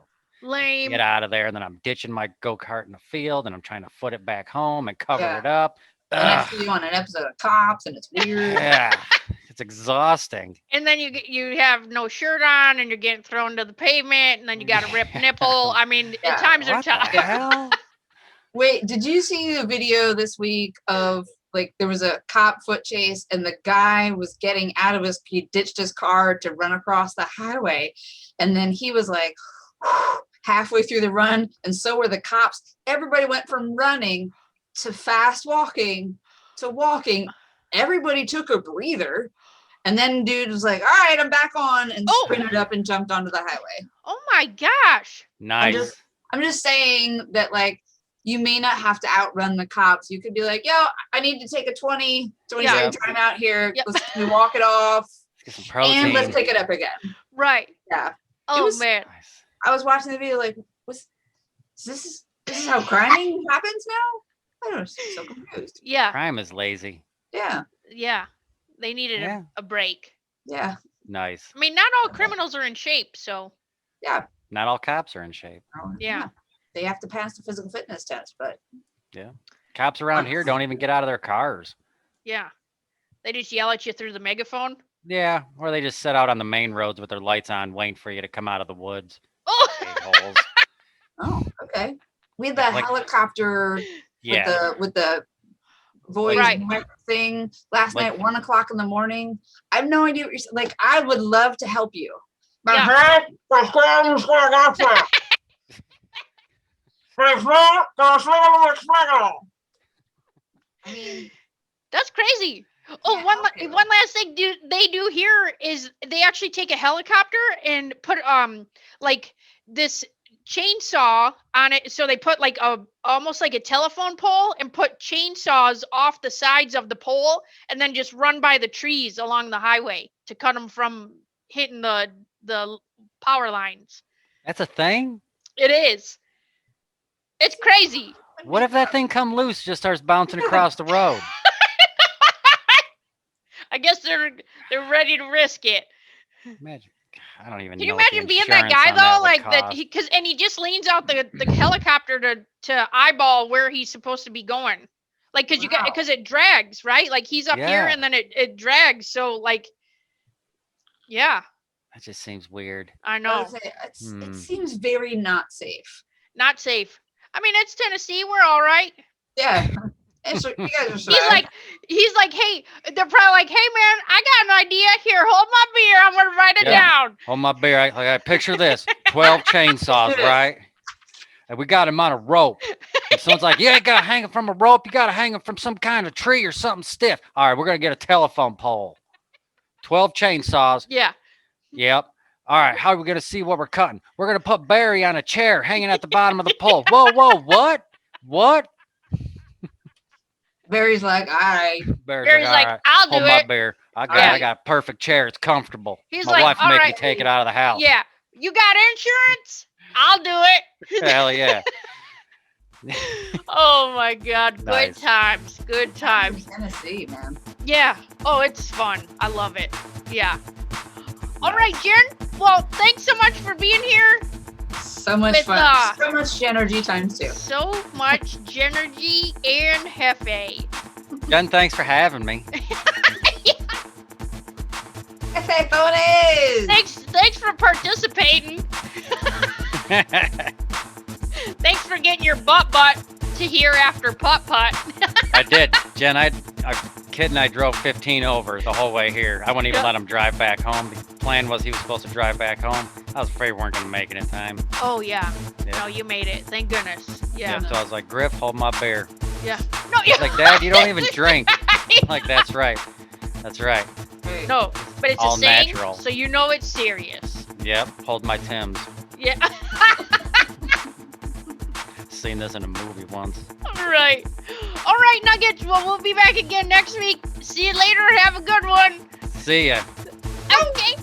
to get out of there, and then I'm ditching my go-kart in the field, and I'm trying to foot it back home and cover it up. And next thing you on an episode of Cops, and it's weird. Yeah. It's exhausting. And then you have no shirt on, and you're getting thrown to the pavement, and then you got a ripped nipple. I mean, times are tough. Wait, did you see the video this week of like there was a cop foot chase and the guy was getting out of he ditched his car to run across the highway, and then he was like halfway through the run, and so were the cops. Everybody went from running to fast walking to walking. Everybody took a breather, and then dude was like, all right, I'm back on, and sprinted up and jumped onto the highway. Oh my gosh. Nice. I'm just saying that, like, you may not have to outrun the cops. You could be like, yo, I need to take a 20 second time out here. Let's walk it off. Get some protein. And let's pick it up again. Right. Yeah. Oh, man. I was watching the video like, this is how crime happens now? I don't know. I'm so confused. Yeah. Crime is lazy. Yeah. Yeah. They needed a break. Yeah. Nice. I mean, not all criminals are in shape, so. Yeah. Not all cops are in shape. Yeah. They have to pass the physical fitness test, but. Yeah. Cops around here don't even get out of their cars. Yeah. They just yell at you through the megaphone. Yeah. Or they just sit out on the main roads with their lights on, waiting for you to come out of the woods. Oh. Oh, okay. We had that helicopter with the voice thing last night, 1 o'clock in the morning. I have no idea what you're saying. Like, I would love to help you. I mean, that's crazy. Oh, one last thing they do here is they actually take a helicopter and put like this chainsaw on it. So they put like almost like a telephone pole and put chainsaws off the sides of the pole, and then just run by the trees along the highway to cut them from hitting the power lines. That's a thing? It is. It's crazy. What if that thing come loose, just starts bouncing across the road? I guess they're ready to risk it. Imagine. I don't even know. Can you imagine being that guy though? Like that he just leans out the helicopter to eyeball where he's supposed to be going. Like because it drags, right? Like he's up here and then it drags. So like, yeah. That just seems weird. I know. It seems very not safe. Not safe. I mean, it's Tennessee. We're all right. Yeah. So you guys are he's like, hey, they're probably like, hey man, I got an idea. Here, hold my beer. I'm gonna write it down. Hold my beer. I picture this: 12 chainsaws, right? And we got him on a rope. And someone's like, yeah, you gotta hang him from a rope. You gotta hang him from some kind of tree or something stiff. All right, we're gonna get a telephone pole. 12 chainsaws. Yeah. Yep. All right, how are we gonna see what we're cutting? We're gonna put Barry on a chair hanging at the bottom of the pole. Whoa, what? What? Barry's like, all right. Barry's like, right, I'll do hold it. My beer. I got a perfect chair. It's comfortable. He's my like, wife all make right. me take it out of the house. Yeah. You got insurance? I'll do it. Hell yeah. Oh my God. Nice. Good times. Good times. Tennessee, man. Yeah. Oh, it's fun. I love it. Yeah. All right, Jen. Well, thanks so much for being here. So much fun. So much JENergy times 2. So much JENergy and Hefe. Jen, thanks for having me. Hefe bonus. Thanks for participating. Thanks for getting your butt to here after putt-putt. I did. Jen, I'm kidding. I drove 15 over the whole way here. I wouldn't even let him drive back home. The plan was he was supposed to drive back home. I was afraid we weren't going to make it in time. Oh, yeah. No, you made it. Thank goodness. Yeah. So I was like, Griff, hold my beer. Yeah. No, He's like, Dad, you don't even drink. I'm like, that's right. That's right. No, but it's all a saying, natural. So you know it's serious. Yep. Hold my Timbs. Yeah. seen this in a movie once. All right, Nuggets. Well, we'll be back again next week. See you later. Have a good one. See ya. Okay.